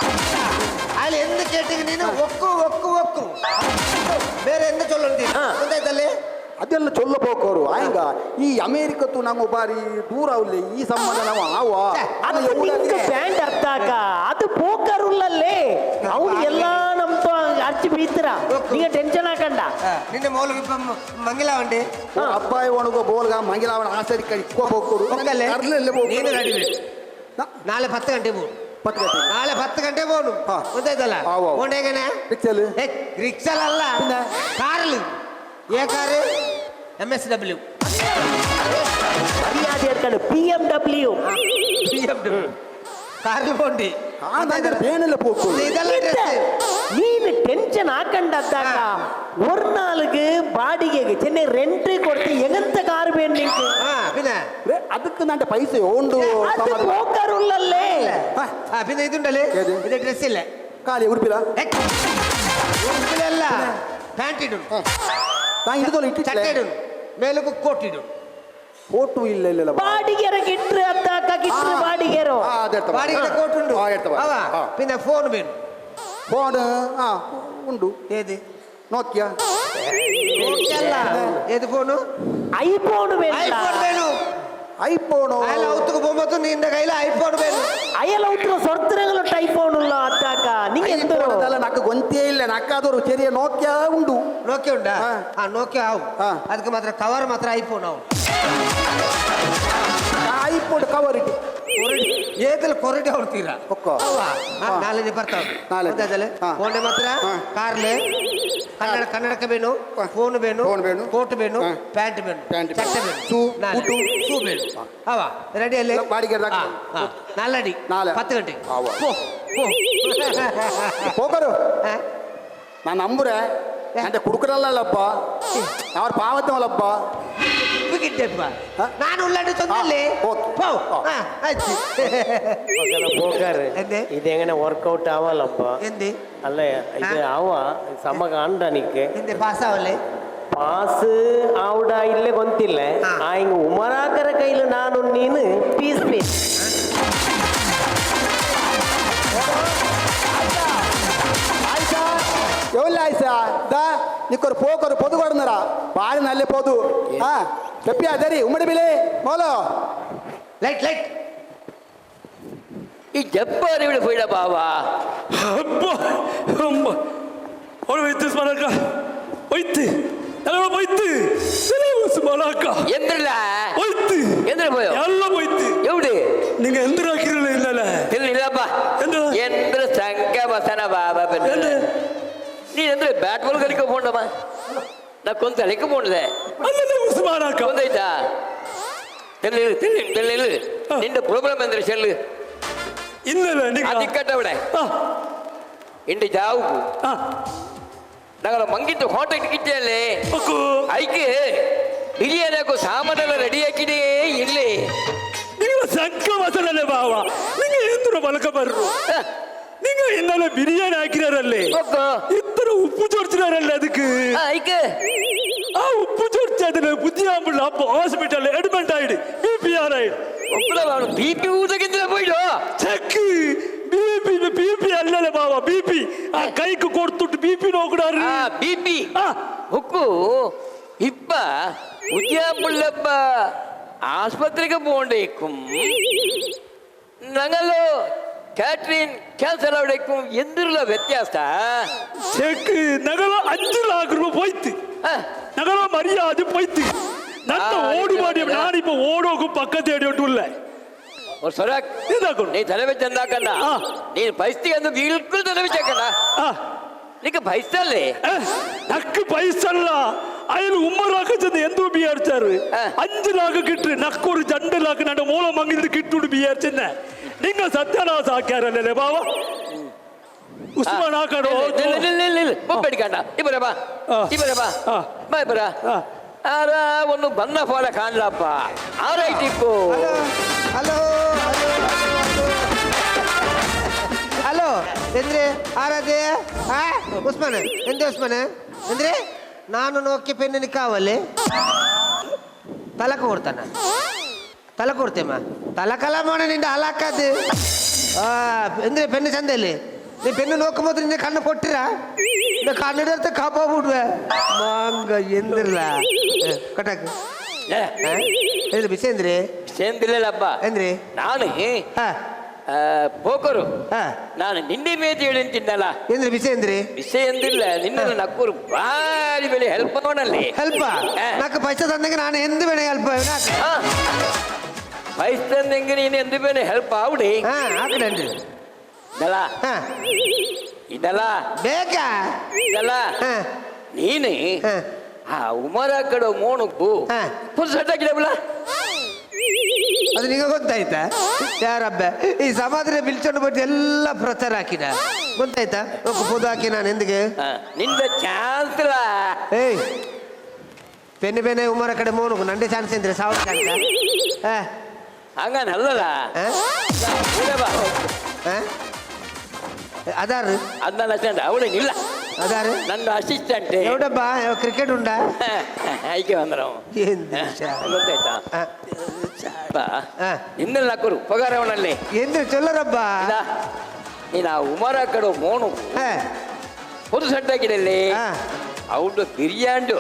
ಅಲ್ಲಿ ಎಂದ ಕೇಟಿಗೆ ನೀನು ಒಕ್ಕು ಒಕ್ಕು ಒಕ್ಕು ಬೇರೆ ಎಂದ ಚೊಲ್ಲೊಂದಿ ಗೊತ್ತಾಯ್ತಲ್ಲಿ
ಅದೆಲ್ಲ ಚೊಲ್ಲ ಪೋಕೋರು ಆಯ್ಗ ಈ ಅಮೇರಿಕತ್ತು ನಮ್ಮ ಬಾರಿ ದೂರ ಅವಲ್ಲಿ ಈ ಸಂಬಂಧ ನಾವು ಆವ
அது நீங்க பேண்ட் அத்தாக்க அது போக்கர் உள்ளல்லே ಅವ್ನು ಎಲ್ಲಾ ನಮ್ದು ಅರ್ಚಿ ಬೀತ್ರ நீங்க ಟೆನ್ಷನ್ ಹಾಕಂಡ
ನಿನ್ನೆ ಮೌಲ ಮಂಗಿಲ ಉಂಡಿ
ಅಬ್ಬಾಯಿ ಒಣಗೋ ಬೋಲ್ಗ ಮಂಗಿಲಾವಣ ಆಸರಿ ಕೈ ಹೋಗ್ಕೊಡು
ಒಕ್ಕಲ್ಲೇ?
ಅರ್ಲೆಲ್ಲ
ನೀನು ರೆಡಿ ನಾಳೆ 10 ಗಂಟೆ ಬೋದು ನಾಳೆ 10 ಗಂಟೆ ಬೋದು
ಹಾ.
ಗೊತ್ತಾಯ್ತಲ್ಲ
ಆವ್ ಆವ್.
ಹೋಂಡೇಗನೆ
ರಿಕ್ಷಲ್
ರಿಕ್ಷಾಲಲ್ಲ
പിന്നെ?
ಕಾರಲ್ಲಿ ಏ ಕಾರು MSW
மரியாதை இருக்கணும் BMW
ಕಾರಲ್ಲಿ ಹೋಂಡಿ
ಬೇನೆಲ್ಲ போக்குது
ಇದೆಲ್ಲ ಡ್ರೆಸ್
நீனு டென்ஷன் ஆக்கண்டாத்தாக்கா ஒரு நாளுக்கு ಬಾಡಿಗೆಗೆ ಚೆನ್ನೈ ರೆಂಟ್ ಕೊಡ್ತಿ ಎಂತ ಕಾರ್ ಬೇನ್ ನಿಂಗೆ
ಹಾ പിന്നെ
ಅದಕ್ಕೆ ನಂಗೆ ಪೈಸೆ ಉಂಡು
ಅದು ಬ್ರೋಕರ್ ಉಳ್ಳಲ್ಲೇ
ആ പിന്നെ ഇതുണ്ടല്ലേ
ഏത്?
ഇത് ഡ്രസ് ഇല്ല
ಖಾಲಿ ಉಡುಪಿಲ್ಲ
ഉടുപ്പിലല്ല ಪ್ಯಾಂಟ್ ಇಡು
ನಾನು ಹಿಡಿದೋಳು
ಚಟ್ಟೆ
ಇಟ್ಟಿಟ್ಟೆ
ಇಡು ಮೇಲಕ್ಕೂ ಕೋಟ್ ಇಡು
ಫೋಟೋ ಇಲ್ಲ ಇಲ್ಲ
ಬಾಡಿಗೆರ ಗಿಟ್ರು ಅತ್ತಾಕ ಗಿಟ್ರು ಬಾಡಿಗೆರೋ
ಬಾಡಿಗೆ ಕೋಟ್ ಉಂಟು ಅವ പിന്നെ ഫോൺ വേണം
ಫೋನ್ ಉಂಡು
ഏത്
ನೋಕಿಯಾ
അല്ല ഏത് ഫോണ്
ಐಫೋನ್ ಬೇಡ
ഐഫോൺ വേണം
ಐಫೋನು
അയാൾ ഔത്തുക്ക് പോകുമ്പോ നിന്റെ കയ്യിൽ ഐഫോൺ വേണം
ಅಯ್ಯಲ್ಲ ಸ್ವರ್ತನಗಳು ಐಫೋನ್ ಉಳ್ಳ ಅತ್ತಾಕ ನಿಂಗೆ ಎಂತರು
ಅದೆಲ್ಲ ನಕ್ಕ ಗೊಂತೇ ಇಲ್ಲ ನಕ್ಕಾದವರು ചെറിയ നോക്കിയ ಉಂಡು
നോക്കിയ ഉണ്ടാ
ആ.
ആ നോക്കിയ ആവും
ആ.
ಅದಕ್ಕೆ ಮಾತ್ರ ಕವರ್ ಮಾತ್ರ ಐಫೋನ್ ಆവും
ಐಫೋನ್ ಕವರ್ ಇಟ್ಟು
ಏದಲ್ಲಿ ಕೊರಡಿ ಹೊಡ್ತೀರಾ
ಒಕ್ಕ
ನಾಳೆ ನೀವು ಬರ್ತಾವ
ನಾಳೆ. ಹಾ.
ಫೋನ್ ಮಾತ್ರ
ಹಾ.
ಕಾರ್ಲೆ ಕನ್ನಡಕ ಬೇನು ಫೋನ್ ಬೇನು
ಫೋನ್ ಬೇನು.
ಕೋಟ್ ಬೇನು
ಹಾ.
ಪ್ಯಾಂಟ್ ಬೇನು
ಪ್ಯಾಂಟ್ ಬೇನು.
ಚಟ್ಟೆ ಬೇನು
ಶೂ,
ನಾಳೆ.
ಬೂಟು.
ಶೂ ಬೇನು ಅವ ರೆಡಿ ಅಲ್ಲೇ
ಬಾಡಿಗೆ ಇರ್ದಾಗ.
ನಾಳೆ ಅಡಿ
ನಾಳೆ.
10 ಗಂಟೆಗೆ
ಅವ.
ಪೋ ಪೋ
ಹೋಗರು
ಹಾ?
ನಾನು ನಂಬುರೆ అంటే కుడుకురల్లప్ప ఎవరు పావత్తమల్లప్ప
ಬಿಗಿದ್ದೆಪ್ಪ
ಹಾ?
ನಾನು ಉಳ್ಳಾಡಿ ತೊಂದಲ್ಲಿ
ಹಾ, ಓಕೆ.
ಪೋ
ಹಾ.
ಹಾ, ಆಯ್ತು
போக்காரு
എന്ത്
இது எங்கன ஒர்க் அவுட் ஆவலப்பா
എന്ത്
அல்ல இது ஆவா ಸಮ ಕಾಂಡನಿಕ್ಕೆ
എന്ത് പാസ്സാവല്ലേ
ಪಾಸ್ ಆವುಡ ಇಲ್ಲೇ ಗೊಂತಿಲ್ಲ
ಹಾ.
ಆ ಹಿಂಗ ಉಮರಾಕರ ಕೈಲಿ ನಾನು ನೀನು ಪೀಸ್ ಪೀಸ್
ఎవరు ఆయిసా దా నీకు పోకరు పొదు కొడున్నారా బాగా నల్లే పోదు చెప్పి అదరి ఉమ్మడి బిలే మోలో
ലൈറ്റ് ലൈറ്റ്
ഈ ജപ്പാൻ ഇവിടെ പോയിടാ ബാവാ
ಅಬ್ಬಾ ಅಮ್ಮ ಅವಳು ವೈದ್ಯ ಸ್ಮರಕ ವೈದ್ಯ ಎಲ್ಲ ವೈದ್ಯ ಸ್ಮರಕ
എന്തില്ല
ವೈದ್ಯ
എന്തിനു പോയോ
ಎಲ್ಲ ವೈದ್ಯ
എവിടെ
നിങ്ങൾ എന്തിനു ಹಾಕಿರಲಿಲ್ಲ ಇಲ್ಲಲ್ಲ
ഇല്ലപ്പ
എന്ത്?
എന്തൊരു സംഖ്യ ബസന ബാബ
എന്ത്?
നീ എന്തൊരു ബാറ്റ് ബോൾ കളിക്കാൻ പോണ്ടമ്മ നാ ಕೊಂತ കളിക്കാൻ പോണ്ടേ
ಅಲ್ಲಲ್ಲ ಉಸ್ಮಾನಕ್ಕ
ಕೊಂದಾಯ್ತಾ നിന്റെ പ്രോബ്ലം എന്തൊരു ചെല്ല്
ಇನ್ನಲ್ಲ ನಿಗ
അതിക്കട്ടവിടെ എന്റെ ജാവു ഞങ്ങളെ ಮಂಗಿತ್ತು ಕಾಂಟ್ಯಾಕ್ಟ್ ಕಿಟ್ಟಲ್ಲಿ
ಅಕ್ಕು
ಐಕೆ ಬಿರಿಯಾನಿ ಹಾಕೋ ಸಾಮಾನೆಲ್ಲ ರೆಡಿ ಹಾಕಿನೇ ಇಲ್ಲಿ
നിങ്ങൾ സംഘ മസാലല്ലേ ബാവ നിങ്ങൾ എന്തിനു പലക്ക പറഞ്ഞു നിങ്ങൾ ഇന്നലെ ബിരിയാണി ആക്കിനാരല്ലേ ഇത്ര ഉപ്പ് ചൊറിച്ചിനാരല്ലേ ಅದಕ್ಕೆ
ಐಕೆ
ആ ഉപ്പ് ചൊറിച്ചതിന് ബുദ്ധിയാകുമ്പോൾ അപ്പൊ ഹോസ്പിറ്റലിൽ അഡ്മിറ്റ് ആയിട്ട് BPR ആയിട്ട്
ಒಕ್ಕಲ BP ಊದಗಿಂದ പോയിടോ
ചെക്ക് ബി പി അല്ലല്ലേ ബാവ ബി ആ കൈക്ക് കൊടുത്തിട്ട് ബി നോക്കടാറ്
BP ഉക്കു ഇപ്പ ഉദ്യാപുള്ളപ്പ ആസ്പത്രിക്ക് പോകണ്ടേക്കും ഞങ്ങളോ കാറ്ററിൻ ക്യാൻസർ അവിടേക്കും എന്തിനുള്ള വ്യത്യാസ
ചെക്ക് ഞങ്ങള് 5 ലക്ഷം രൂപ പോയിട്ട് ഞങ്ങളെ മര്യാദ പോയിട്ട് ನನ್ನ ಓಡಿ ಮಾಡಿ ನಾನಿಪ್ಪ ಓಡೋಗು ಪಕ್ಕದ ಉಂಟುಲ್ಲ
ಸ್ವರಾಕ್ ನೀ ತಲೆ ಚಂದಾಕಣ್ಣ ನೀನು ಪೈಸ್ತಿಗೆ ಅಂದು ಬಿಲ್ಕುಲ್ ತಲೆ വെച്ചേക്കണ്ട నీకు పైసలే
నాకు పైసల్ల ఆయన ఉమ్మరాక చెంది ఎందుకు బియార్చారు 5 లక్ష కిట్టి నాకు ഒരു 2 ലക്ഷം ನನ್ನ ಮೂಲ ಮಂಗಿದ್ರೆ ಕಿಟ್ಟುಡು ಬಿಯಾರ್ಚನ್ನ ನಿಂಗ ಸತ್ಯನಾಶ ಹಾಕ್ಯಾರಲ್ಲೇ ಬಾವ ಉಸ್ಮಾನ್ ಹಾಕಡೋ
ಬೊಬ್ಬಡಿಕಂಡ ಇಬ್ಬರ ಬಾ ಬಾ ಇಬ್ಬರ ಆರ ಒಂದು ಬನ್ನ ಫೋಳ ಕಾಣ್ಲಪ್ಪ ಆರೈಟಿಪ್ಪು
ಹಲೋ ಹಲೋ ಎಂದ್ರೆ ಆರಾಧೆ ಉಸ್ಮಾನ್ ಎಂದೆ ಉಸ್ಮಾನ್ ಎಂದ್ರೆ ನಾನು ನೋಕ್ಕೆ ಪೆನ್ನಿನ ಕಾವಲ್ಲಿ ತಲಕ ಕೊಡ್ತಾನ ತಲಕ ಕೊಡ್ತೇಮ್ಮ ತಲಕಲ ಮಾಡ ನಿಂದ ಹಲಾಕದ್ದು ಎಂದ್ರೆ ಪೆನ್ನು ಚಂದಲ್ಲಿ ನೀ ಪೆನ್ನು ನೋക്കുമ്പോൾ ನಿನ್ನ ಕಣ್ಣು ಕೊಟ್ಟಿರ ಕಣ್ಣಿಡರ್ತ ಕಾಪ ಬಿಡ್ವೆ ಮಂಗ ಎಂದಿರಲ್ಲ ಕಟಕ್ ಎಂದ್ರೆ ಬಿಸಿ ಎಂದ್ರೆ
ಸೇಂದಿಲ್ಲಪ್ಪ
ಎಂದ್ರೆ
ನಾನು ಪೋಕರು ನಾನು ನಿನ್ನೆ ಮೇತಿ ಹೇಳಿ ತಿನ್ನಲ್ಲ
ಎಂದ್ರೆ ಬಿಸಿ ಎಂದ್ರೆ
ವಿಷಯ ಎಂದಿಲ್ಲ ನಿನ್ನ ನಕ್ಕೂರು ಭಾರಿ ಬೆಳೆ ಹೆಲ್ಪ್ ಮಾಡೋಣಲ್ಲಿ
ಹೆಲ್ಪ ನಾಲ್ಕು ಪೈಸೆ ತಂದಂಗೆ ನಾನು ಎಂದು ಬೇಡ ಹೆಲ್ಪ್
ಪೈಸೆ ತಂದಂಗೆ ನೀನು ಎಂದು ಬೇನೆ ಹೆಲ್ಪ್ ಆವಿಡಿ
ಹಾಕಿ
ಇದಲ್ಲ ಇದಲ್ಲ
ಬೇಕಾ
ಇದಲ್ಲ ನೀನು ಆ ಉಮರ ಕಡೆ ಮೋಣಕ್ಕೂ ಪುರುಷಾಗಿಡಬಲ್ಲ
ಅದು ನಿಮಗೆ ಗೊತ್ತಾಯ್ತಾ ಯಾರಬ್ಬ ಈ ಸಮಾಧಿನ ಬಿಲ್ಚೊಂಡು ಬಿಟ್ಟು ಎಲ್ಲ ಪ್ರಚಾರ ಹಾಕಿದ ಗೊತ್ತಾಯ್ತಾ ಪುದು ಹಾಕಿ ನಾನು ಎಂದಿಗೆ
ನಿಂದ ಚಾನ್ಸ್ ಇಲ್ಲ
ಏಯ್ ಪೆನ್ನೆ ಪೆನ್ನೆ ಉಮರ ಕಡೆ ಮೋಣಕು ನಂಡೆ ಚಾನ್ಸ್ ಅಂದ್ರೆ ಸಾವಿರ ಚಾನ್ಸ್
ಹಂಗನಲ್ಲ
ಅದಾರು
ಅದನ್ನ ಅಷ್ಟೇ ಅವಳು ಇಲ್ಲ
ಅದಾರು
ನನ್ನ ಅಸಿಸ್ಟೆಂಟ್
ಎವಡಬ್ಬ ಕ್ರಿಕೆಟ್ ಉಂಡಾ
ಆಯ್ಕೆ ಬಂದ್ರು ಗೊತ್ತಾಯ್ತಾ ಇನ್ನೆಲ್ಲ ಹಾಕೋರು ಪಗಾರವನಲ್ಲಿ
ಎಂದು ಚೊಲ್ಲರಬ್ಬ
ನೀನು ಆ ಉಮರ ಕಡೆ ಮೋಣು ಒಂದು ಸಡ್ಡಾಗಿಡಲ್ಲಿ ಅವಳು ಬಿರಿಯಾಂಡು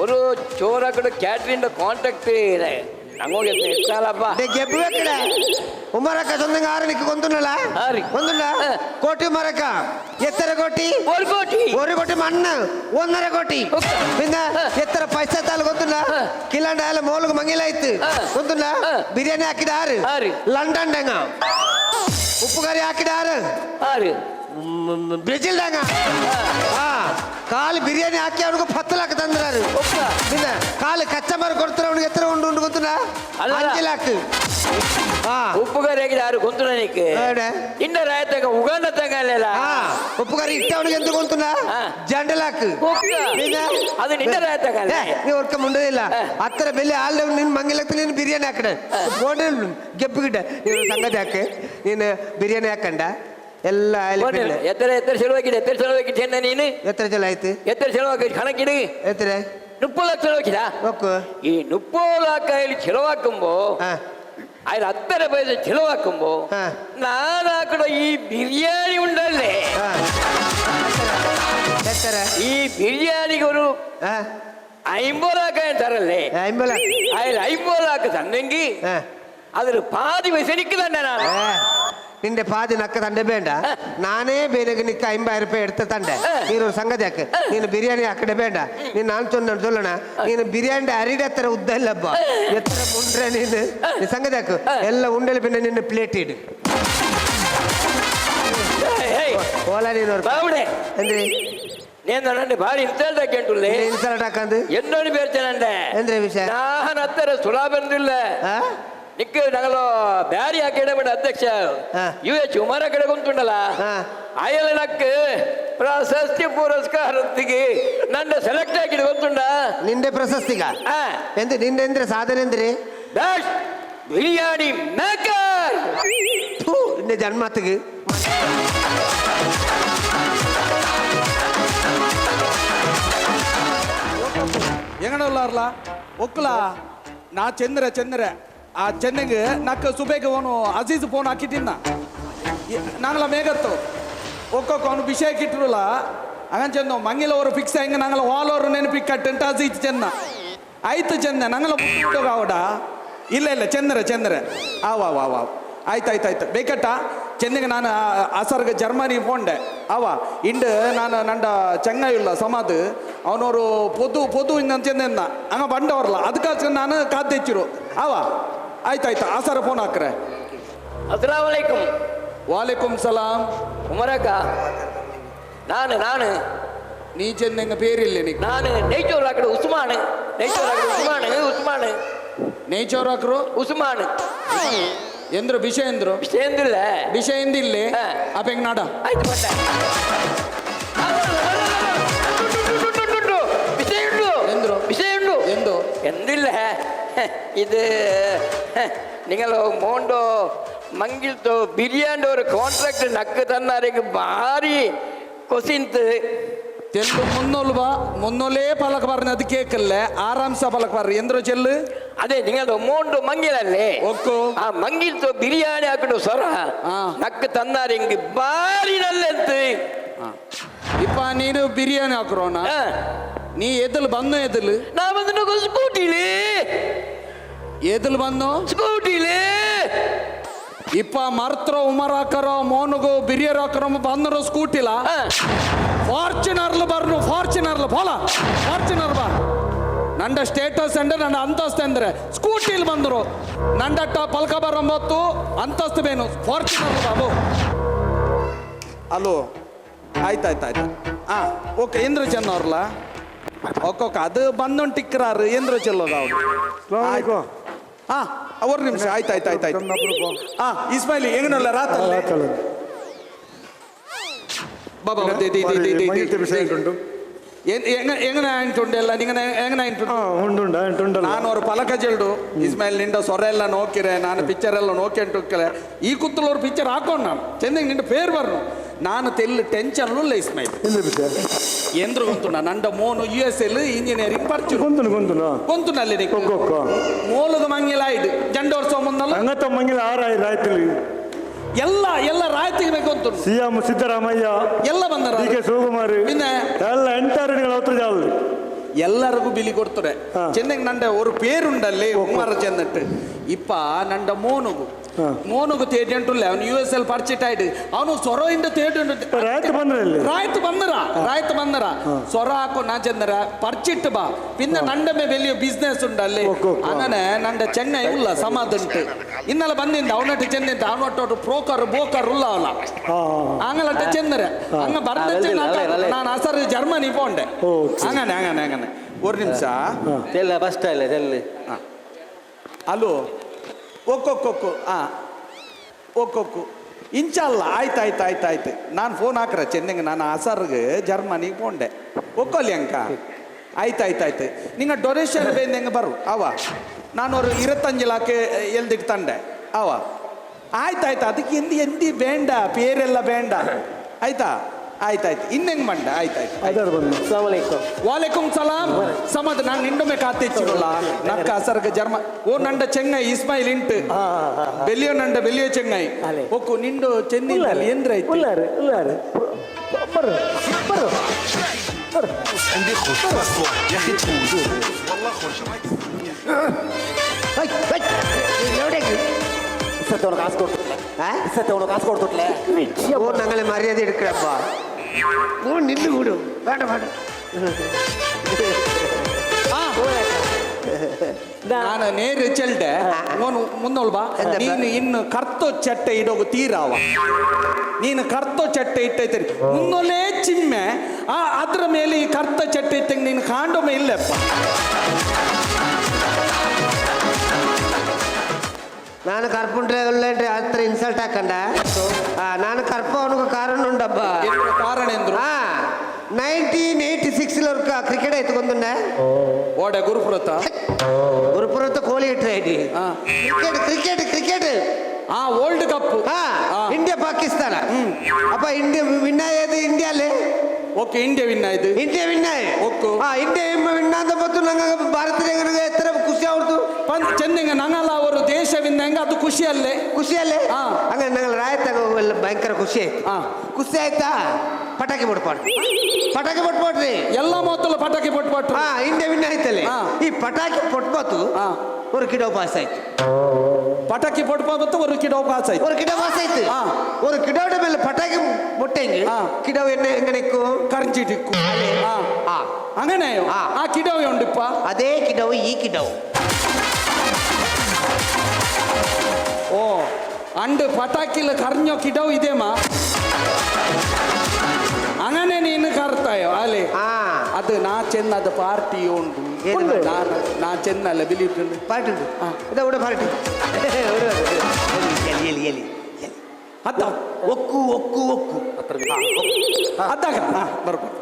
ஒரு ಚೋರ ಕಡೆ ಕ್ಯಾಟ್ರಿಂಗ್ ಕಾಂಟ್ಯಾಕ್ಟ್ ನಂಗೋಗಿ ಇರ್ತಾಲಪ್ಪ
ಗೆಬ್ಬಬೇಕಡೆ ಉಮರಕ್ಕ ಸೊಂದಂಗ ಆರನಿಕ್ಕೆ ಕೊಂದುನಲ್ಲ ಒಂದುಲ್ಲ ಕೋಟಿ ಉಮರಕ್ಕ ಎತ್ತರ ಕೋಟಿ ஒரு கோಟಿ மண்ணு 1.5 கோಟಿ பின்ன எத்தனை பைசா தாள் கொந்துல கிளாண்டால மோலுக்கு மங்கிலாய்த்து கொந்துல பிரியாணி ಹಾಕಿದಾರು ಲಂಡನ್ ದಂಗ ಉಪ್ಪು ಕರಿ ಹಾಕಿದಾರು ಬ್ರೆಜಿಲ್ ದಂಗ ಕಾಲು ಬಿರಿಯಾನಿ ಹಾಕಿ ಅವನಿಗೆ 10 ಲಕ್ಷ ತಂದ್ರಾರು ನಿನ್ನ ಕಾಲು ಕಚ್ಚಮರ ಕೊಡ್ತಾರೆ ಅವನಿಗೆ ಎತ್ತರ ಉಂಡು ಗೊತ್ತುನಾ 5 ಲಕ್ಷ
ಉಪ್ಪು ಕರಿ ಹಾಕಿದ ಯಾರು ಗೊಂತುನ ನೀಕೆ ಇನ್ನ ರಾಯತಂಗ ಉಗಾಂಡ ತಂಗಲ್ಲ
ಉಪ್ಪು ಕರಿ ಇಟ್ಟ ಅವನಿಗೆ ಎಂತ ಗೊಂತುನಾ ಜಂಡಲಾಕ್
ಅದು ನಿನ್ನ ರಾಯತಂಗಲ್ಲ
ನೀ ವರ್ಕ ಮುಂಡದಿಲ್ಲ ಹತ್ತರ ಬೆಲೆ ಆಲ್ದ ನಿನ್ನ ಮಂಗಿಲಕ್ಕೆ ನೀನು ಬಿರಿಯಾನಿ ಹಾಕಡ ಫೋನ್ ಗೆಬ್ಬಿಗಿಟ್ಟ ನೀನು ಸಂಗತಿ ಹಾಕಿ ನೀನು ಬಿರಿಯಾನಿ ಹಾಕಂಡ ಎಲ್ಲ
ಎತ್ತರ ಚೆಲುವಾಗಿದೆ ಎತ್ತರ ಚೆಲುವಾಗಿದ್ದೆ ನೀನು
ಎತ್ತರ ಚಲ ಆಯ್ತು
ಎತ್ತರ ಚೆಲುವಾಗಿ ಕಣಕ್ಕಿಡಿ
ಎತ್ತರ
30 ಲಕ್ಷ ಚೆಲುವಾಕಿದ ಈ 30 ಲಕ್ಷ ಇಲ್ಲಿ ಚೆಲುವಾಕುಂಬೋ ఆయన 10 పైసలు చెలవాకుంబో నాన్న అక్కడ ఈ బిర్యానీ ఉండాలి ఈ బిర్యానీకి ఒక 50 లక్ష అంటారల్లే ఆయన 50 లక్ష ತಂದಂಗಿ ಅದ್ರ ಪಾದಿ ಪೈಸೆ തന്നെ ನಾನು
ನಿಂದೆ ಪಾದಿ ನಕ್ಕ ತಂಡೆ ಬೇಡ ನಾನೇ ಬೇರೆಗೆ ನಿಕ್ಕ 50,000 ರೂಪಾಯಿ ಎಡ್ತ ತಂಡೆ ನೀನು ಸಂಗತಿ ಹಾಕ ನೀನು ಬಿರಿಯಾನಿ ಹಾಕಡೆ ಬೇಡ ನೀನು ನಾನು ಚೊಲ್ಲೋಣ ನೀನು ಬಿರಿಯಾನಿ ಅರಿಡೆ ಹತ್ರ ಉದ್ದ ಇಲ್ಲಬ್ಬ ಎತ್ತರ ಮುಂಡ್ರೆ ನೀನು ಸಂಗತಿ ಹಾಕು ಎಲ್ಲ ಉಂಡೆಲಿ ಬಿನ್ನ ನಿನ್ನ ಪ್ಲೇಟ್ ಇಡು ಓಲ ನೀನು ಅಂದ್ರೆ
నేను నన్ను భారీ ఇన్సల్ట్ అయ్యంటులే
ఇన్సల్ట్ ಹಾಕಂದು
ఎన్నోని పేర్చానంటే
ಅಂದ್ರೆ ವಿಷಯ
ನಾನು ಹತ್ತರ ಸುಲಾ ಬಂದಿಲ್ಲ ನಿಕ್ಕ ನಗಲು ಬ್ಯಾರಿ ಅಕಾಡೆಮಿ ಅಧ್ಯಕ್ಷ UH ಉಮರ ಕಡೆ ಕುಂತುಂಡಲ್ಲ ಅಯ್ಯಲ್ಲ ನಕ್ಕೆ ಪ್ರಶಸ್ತಿ ಪುರಸ್ಕಾರತ್ತಿಗೆ ನನ್ನ ಸೆಲೆಕ್ಟ್ ಆಗಿದ್ದು ಗೊತ್ತುಂಡ
ನಿಂದೆ ಪ್ರಶಸ್ತಿಗ ಎಂತ ನಿಂದೆ ಅಂದ್ರೆ ಸಾಧನೆ ಅಂದ್ರೆ
ಬೆಸ್ಟ್ ಬಿರಿಯಾನಿ ಮೇಕರ್
ನಿಂದೆ ಜನ್ಮತ್ತಿಗೆ
எங்கடா உள்ளார்லா ஒக்குலா நான் செந்துற ಆ ಚೆನ್ನಂಗೆ ನಕ್ಕ ಸುಬೇಗ ಅವನು ಅಜೀಜ್ ಫೋನ್ ಹಾಕಿಟ್ಟಿನ್ನ ನಾಂಗಲ ಮೇಗತ್ತು ಒಕ್ಕೊಕ್ಕ ಅವನು ವಿಷಯ ಕಿಟ್ಟಿರಲ್ಲ ಹಂಗನ್ ಚೆಂದ ಮಂಗಿಲ ಅವರು ಫಿಕ್ಸ್ ಹೆಂಗೆ ನಂಗಲ ಹಾಲ್ ಅವರು ನೆನಪಿಗೆ ಕಟ್ಟಂಟ ಅಜೀಜ್ ಚೆನ್ನ ಆಯ್ತು ಚೆನ್ನ ನಂಗಲ ಅವಡ ಇಲ್ಲ ಚಂದ್ರ ಆವ ಆಯ್ತು ಬೇಕಟ್ಟ ಚೆನ್ನಗೆ ನಾನು ಅಸರ್ಗೆ ಜರ್ಮನಿ ಫೋನ್ಡೆ ಅವ ಇಂಡು ನಾನು ನಂಡ ಚೆಂಗಾಯಿಲ್ಲ ಸಮಾದ್ ಅವನವರು ಪೊದು ಇನ್ನೊಂದು ಚೆನ್ನ ಹಂಗ ಬಂಡವರಲ್ಲ ಅದಕ್ಕೋಸ್ಕರ ನಾನು ಕಾದ್ದೆಚ್ಚಿರು ಅವ ಆಯ್ತಾಯ್ತು ಅಸರ ಫೋನ್ ಹಾಕ್ರೆ
ಅಸ್ಸಲಾಮ್ ಅಲೈಕುಂ.
ವಾಲೇಕುಮ್ ಸಲಾಂ.
ಉಮರಕ್ಕ ನಾನು
ನೀ ಚೆನ್ನಂಗ പേരില്ല എനിക്ക്
ನಾನು നെയ്ച്ചോറാക്കട് ഉസ്മാൻ
ನೇಚೋರಾಕ್ರು
ഉസ്മാൻ
ಎಂದ್ರು ವಿಷಯ ಎಂದ್ರು
വിഷയന്തില്ല
ವಿಷಯ ಎಂದಿಲ್ಲೇ
ಹಾ.
ಅಪ್ಪ ಹೆಂಗ್ ನಾಡ
ಆಯ್ತು ಬಟ್ಟ
എന്ದ್ರು
വിഷയുണ്ടു
എന്തു
എന്തില്ല ഇത് നിങ്ങൾ മോണ്ടോ ಮಂಗಿಲ್ತು ಬಿರಿಯಾನಿ ഒരു കോൺട്രാക്ട് നക്ക് തന്നാരെങ്കിൽ ഭാരി കൊസിന്ത്
ಚೆಲ್ಲು ಮುನ್ನೋಲೇ ಪಲಕ ಬರ್ನ ಅದು ಕೇಕಲ್ಲ ಆರಾಮ್ಸ ಪಲಕ ಬರ್ರಿ ಎಂದ್ರು ಚೆಲ್ಲು
ಅದೇ നിങ്ങൾ മോണ്ടോ ಮಂಗಿಲല്ലേ
ಒಕ್ಕು
ಆ ಮಂಗಿಲ್ತು ಬಿರಿಯಾನಿ ಹಾಕೊಂಡು ಸ್ವರ
ಆ.
ನಕ್ಕ ತನ್ನಾರೆಂಗ್ ಭಾರಿ ನಲ್ಲೆಂತು
ಇಪ್ಪ ನೀನು ಬಿರಿಯಾನಿ ಹಾಕ್ರೋಣ ನೀ ಎದಲ್ ಬಂದು ಎದಲ್
ನಾ ಬಂದು ಸ್ಕೂಟಿಲಿ ಸ್ಕೂಟಿಲಿ
ಇಪ್ಪ ಮರ್ತರೋ ಉಮರ್ ಹಾಕರೋ ಮೋನುಗು ಬಿರಿಯರ್ ಹಾಕರೋ ಬಂದರು ಸ್ಕೂಟಿಲ ಫಾರ್ಚುನರ್ಲು ಬರ್ನು ಫಾರ್ಚುನರ್ಲು ಬೋಲ ಫಾರ್ಚುನರ್ ಬಾ ನಂಡ ಸ್ಟೇಟಸ್ ಅಂದ್ರೆ ನನ್ನ ಅಂತಸ್ತು ಅಂದ್ರೆ ಸ್ಕೂಟಿಲಿ ಬಂದರು ನಂಡಟ್ಟ ಪಲ್ಕ ಬರಂಬತ್ತು ಅಂತಸ್ತು ಬೇನು ಫಾರ್ಚುನರ್ ಬಾಬು ಅಲೋ ಆಯ್ತಾಯ್ತು ಓಕೆ ಎಂದ್ರು ಚೆನ್ನವ್ರಲ್ಲ ಓಕೆ ಅದು ಬಂದೊಂದು ಟಿಕ್ಕರಾರು ಎಂದ್ರು ಚೆಲ್ಲೋದು ಅವ್ರು ஒரு நிமிஷம் ஆயிட்டு இஸ்மாயில் எங்கனல்ல ராத்தல்ல ಬಾಬಾ എങ്ങനെ ആയിട്ടുണ്ട് ಎಲ್ಲ ನಿಂಗೆ ಹೆಂಗನ ಆಯ್ತು ನಾನು ಅವ್ರ ಪಲಕ ಜಲ್ಡು ಇಸ್ಮಾಯಿಲ್ ನಿಂಡ ಸೊರೆ ಎಲ್ಲ ನೋಕಿರೆ ನಾನು ಪಿಕ್ಚರ್ ಎಲ್ಲ ನೋಕಿಂಟುಕ್ಕಲೆ ಈ ಕುತ್ತಲವ್ರು ಪಿಕ್ಚರ್ ಹಾಕೊಂಡು ನಾನು ಚೆಂದಾಗಿ ನಿಂಡ ಪೇರು ಬರ್ನು ನಾನು ತೆಲ್ಲು ಟೆನ್ಷನ್ ಇಲ್ಲ ಇಸ್ಮಾಯಿಲ್ ಎಂದ್ರು ಗೊಂತುಂಡ ನಂಡ ಮೋನು US ಇಂಜಿನಿಯರಿಂಗ್ ಪರ್ಚು ಗೊಂತುನಲ್ಲಿ ಮೋಲದ ಮಂಗಿಲ ಆಯ್ತು ಜಂಡೋರ್ ಸೋಮಂದಲ್ಲ ಎಲ್ಲ ರಾಯ್ತಿಗೆ ಬೇಕು ಅಂತ
ಸಿಎಂ ಸಿದ್ದರಾಮಯ್ಯ
ಎಲ್ಲ ಬಂದಾರ
ಶಿವಕುಮಾರ್
പിന്നെ
ಎಲ್ಲ ಎಂಟರು
ಎಲ್ಲರಿಗೂ ಬಿಲಿ ಕೊಡ್ತಾರೆ ಚೆನ್ನಂಗ್ ನಂಡ ஒரு பேருண்டல்லே உமார ಚೆನ್ನಟ್ಟು ಇಪ್ಪ ನಂಡ ಮೋನುಗು ತೇಟಂಟುಲ್ಲ ಅವನು USL ಪರ್ಚಿಟಾಯ್ಡು ಅವನು ಸೊರ ಇಂದ ತೇಟುಂಡು ರಾಯ್ತು ಬಂದರ ಸೊರ ಹಾಕೋ ನಾ ಚೆಂದರ ಪರ್ಚಿಟ್ಟು ಬಾ ಪಿನ್ನ ನಂಡಮೆ ಬೆಲಿಯೋ ಬಿಸ್ನೆಸ್ ಉಂಡಲ್ಲಿ അങ്ങനെ ನಂಡ ಚೆನ್ನೈ ಉಲ್ಲ ಸಮಾದುಂಟು ಇನ್ನೆಲ್ಲ ಬಂದಿಂದ ಅವನಟ್ಟು ಚೆಂದಿದ್ದ ಅವನೊಟ್ಟು ಬೋಕರ್ ಉಲ್ಲ ಅವಲ್ಲ ಅಂಗಲಟ್ಟ ಚೆಂದರ ಹಂಗ ಬರ್ದ ನಾನು ಅಸರ್ ಜರ್ಮನಿ ಪೋಂಡೆ അങ്ങനെ ഒരു നിമിഷം ಹಲೋ ಒಕ್ಕೊಕ್ಕೊಕ್ಕು ಒಕ್ಕೊಕ್ಕು ಇಂಚಲ್ಲ ಆಯ್ತು ನಾನು ಫೋನ್ ಹಾಕ್ರೆ ಚೆನ್ನಂಗೆ ನಾನು ಅಸರ್ಗೆ ಜರ್ಮನಿಗೆ ಪೋಂಡೆ ಒಕ್ಕೊಲ್ಲಿ ಅಂಕ ಆಯ್ತು ನಿಂಗೆ ಡೊನೇಷನ್ ಬೇಂದಂಗೆ ಬರು ಅವ ನಾನು ஒரு 25 ಲಾಕ್ ಎಲ್ದಿಟ್ಟು ತಂಡೆ ಅವ ಆಯ್ತಾಯ್ತು ಅದಕ್ಕೆ ಎಂದಿ ಬೇಂಡ ಪೇರೆಲ್ಲ ಬೇಂಡ ಆಯ್ತಾ ಆಯ್ತು ಇನ್ನೆಂಗ್ ಮಂಡ ಆಯ್ತಾಯ್ತು ವಾಲೇಕುಂ ಸಲಾಂ ಸಮದ್ ನಾನು ನಿಂಡೊಮ್ಮೆ ಕಾತೆಚ್ಚಿರಲ್ಲ ನಕ್ಕ ಅಸರ್ಗ ಜರ್ಮ ಓ ನಂಡ ಚೆನ್ನೈ ಇಸ್ಮಾಯಿಲ್ ಇಂಟು ಬೆಲಿಯೋ ಚೆನ್ನೈ ಒಕ್ಕು ನಿಂಡು ಚೆನ್ನೈ ಎಂದ್ರಾಯ್ತು
காசு கொடுத்துட்டல நாங்களே மரியாதை எடுக்கிறப்பா நின்று விடு வேண்டாம்
ನಾನು ನೇರ ಚೆಲ್ಡೆ ಅವನು ಮುನ್ನೋಲ್ಬಾ ನೀನು ಇನ್ನು ಕರ್ತೋ ಚಟ್ಟೆ ಇಡೋಗು ತೀರಾವ ನೀನು ಕರ್ತೋ ಚಟ್ಟೆ ಇಟ್ಟೈತೆ ಮುನ್ನೋಲೇ ಚಿಮ್ಮೆ ಅದ್ರ ಮೇಲೆ ಈ ಕರ್ತ ಚಟ್ಟೆ ಇಟ್ಟಂಗೆ ನೀನು ಕಾಂಡೊಮ್ಮೆ ಇಲ್ಲಪ್ಪ
ನಾನು ಕರ್ಪುಂಡ್ರೆ ಹತ್ರ ಇನ್ಸಲ್ಟ್ ಹಾಕಂಡ ನಾನು ಕರ್ಪ ಅವನಿಗೆ ಕಾರಣ ಉಂಡಬ್ಬ
ಕಾರಣ ಎಂದ್ರು
1986 ಕ್ರಿಕೆಟ್ ಎತ್ಕೊಂಡೆ
ಓಡೆ ಗುರುಪುರತ
ಕೋಹ್ಲಿ ಇಟ್ರೆ cricket
world cup
India Pakistan ಅಪ್ಪ ಇಂಡಿಯಾ ವಿನ್ ಆಯ್ತು ಇಂಡಿಯಾಲೇ
ಓಕೆ ಇಂಡಿಯಾ ವಿನ್ ಆಯ್ತು
ಇಂಡಿಯಾ ವಿನ್
ಒಕ್ಕು
ಇಂಡಿಯಾ ವಿನ್ ಆದ ಮತ್ತು ನಂಗೆ ಭಾರತ ಎತ್ತರ ಖುಷಿ ಅವ್ರದ್ದು
ಚೆನ್ನಂಗ ನಂಗಲ್ಲ ಅವರು ದೇಶ ಖುಷಿಯಲ್ಲೇ
ಖುಷಿಯಲ್ಲೇ
ಹಾ.
ಹಂಗಾರೆ ನಂಗೆ ರಾಯತ್ತಾಗ ಎಲ್ಲ ಭಯಂಕರ ಖುಷಿ ಆಯ್ತು
ಹಾ.
ಖುಷಿ ಆಯ್ತಾ ಪಟಾಕಿ ಬಿಡ್ಪಾಡ್ರಿ ಪಟಾಕಿ ಬಿಟ್ಬಿಡ್ರಿ
ಎಲ್ಲ ಮೊತ್ತಲು ಪಟಾಕಿ ಪಟ್ಪಟ್ಟು
ಹಾ ಇಂಡೆ ವಿಂಡೆ ಆಯ್ತಲ್ಲಿ
ಹಾ.
ಈ ಪಟಾಕಿ ಪಟ್ಬಾತು
ಹಾ.
ஒரு கிலோ பாஸ் ஆயிடுச்சு
ಪಟಾಕಿ ಪಟ್ಪತ್ತು ஒரு கிலோ பாஸ் ಆಯ್ತು
ஒரு கிலோ பாஸ் ஆயிடுச்சு
ஆ.
ஒரு கிலோட மேல பட்டாக்கி முட்டைங்க
ஆ.
கிலோ என்ன எங்க நிற்கும்
ಕರ್ಜಿಟಿಕ್ಕು
ಆ
അങ്ങനെ
ആ.
ആ കിടോ ഉണ്ടിപ്പ
ಅದೇ ಕಿಡೋ ಈ ಕಿಡೋ
ಓ ಅಂಡ್ ಪಟಾಕಿಲ ಕರ್ഞ്ഞೋ കിടോ ಇದೇಮಾ അങ്ങനെ ನೀನು ಕರ್ತಾಯೋ ಅಲ್ಲಿ
ಆ
ಅದು ನಾ ಚೆನ್ನದ ಪಾರ್ಟಿ ಉಂಟು
ಏನು?
ನಾ ಚೆನ್ನಲ್ಲ ಬಿಲಿಟುಂಡು
ಪಾರ್ಟಿ ಉಂಟು ಇದ ಉಡ ಪಾರ್ಟಿ ಎಲಿ ಎಲಿ ಎಲಿ ಎಲಿ
ಅತ್ತ
ಒಕ್ಕು ಒಕ್ಕು ಒಕ್ಕು
ಅದ್ದಾಗ ಬರ್ಬೋದು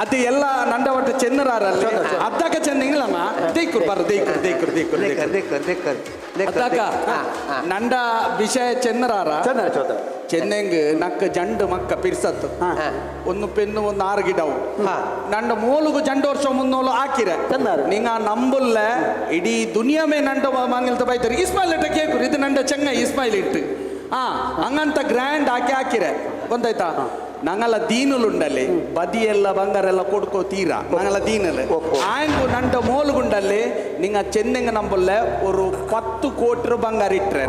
ಅದು ಎಲ್ಲ ನಂಡ ಒಟ್ಟು ಚೆನ್ನರಾರಲ್ಲಿ ಅದ್ದಾಗ ಚೆನ್ನಂಗಿಲ್ಲಮ್ಮ ದೇಯ್ಕುರು ಬರ್ರು ದೇಯ್ಕುರು ದೇಯ್ಕುರು ದೇಯ್ಕುರು
ದೇಕ್ಕರ್ ದೇಕ್ಕರ್ ದೇಕ್ಕರ್
ಅದ್ದಾಗ ನಂಡ ವಿಷಯ ಚೆನ್ನರಾರ
ಚಂದ ಚೋದ
ಚೆನ್ನಂಗ್ ನಕ್ಕ ಜಂಡು ಮಕ್ಕ ಪಿರ್ಸತ್ತು ಒಂದು ಪೆನ್ನು ಒಂದು 6 ಗಿಡವು
ಹಾ.
ನಂಡ ಮೂಲುಗು ಜಂಡು ವರ್ಷ ಮುನ್ನೋಲು ಹಾಕಿರೆ
ಚಂದಾರು.
ನಿಂಗ ನಂಬುಲ್ಲ ಇಡೀ ದುನಿಯಮೇ ನಂಡ ಮಂಗಿಲ್ತ ಬೈತಾರೆ ಇಸ್ಮಾಯಿಲ್ ಇಟ್ಟ ಕೇಕುರು ಇದು ನಂಡ ಚೆಂಗ ಇಸ್ಮಾಯಿಲ್ ಇಟ್ಟು ಹಂಗಂತ ಗ್ರ್ಯಾಂಡ್ ಹಾಕಿರೆ ಗೊತ್ತಾಯ್ತಾ ನಂಗಲ ದೀನುಲುಂಡಲ್ಲಿ ಬದಿಯೆಲ್ಲ ಬಂಗಾರೆಲ್ಲ ಕೊಡ್ಕೋ ತೀರಾ ನಂಗಲ ದೀನಲ್ ಆಯ್ಗು ನಂಡ ಮೋಲುಗುಂಡಲ್ಲಿ ನಿಂಗ ಚೆನ್ನಂಗ ನಂಬುಲ್ಲ ஒரு 10 ಕೋಟಿ ಬಂಗಾರ ಇಟ್ರೆ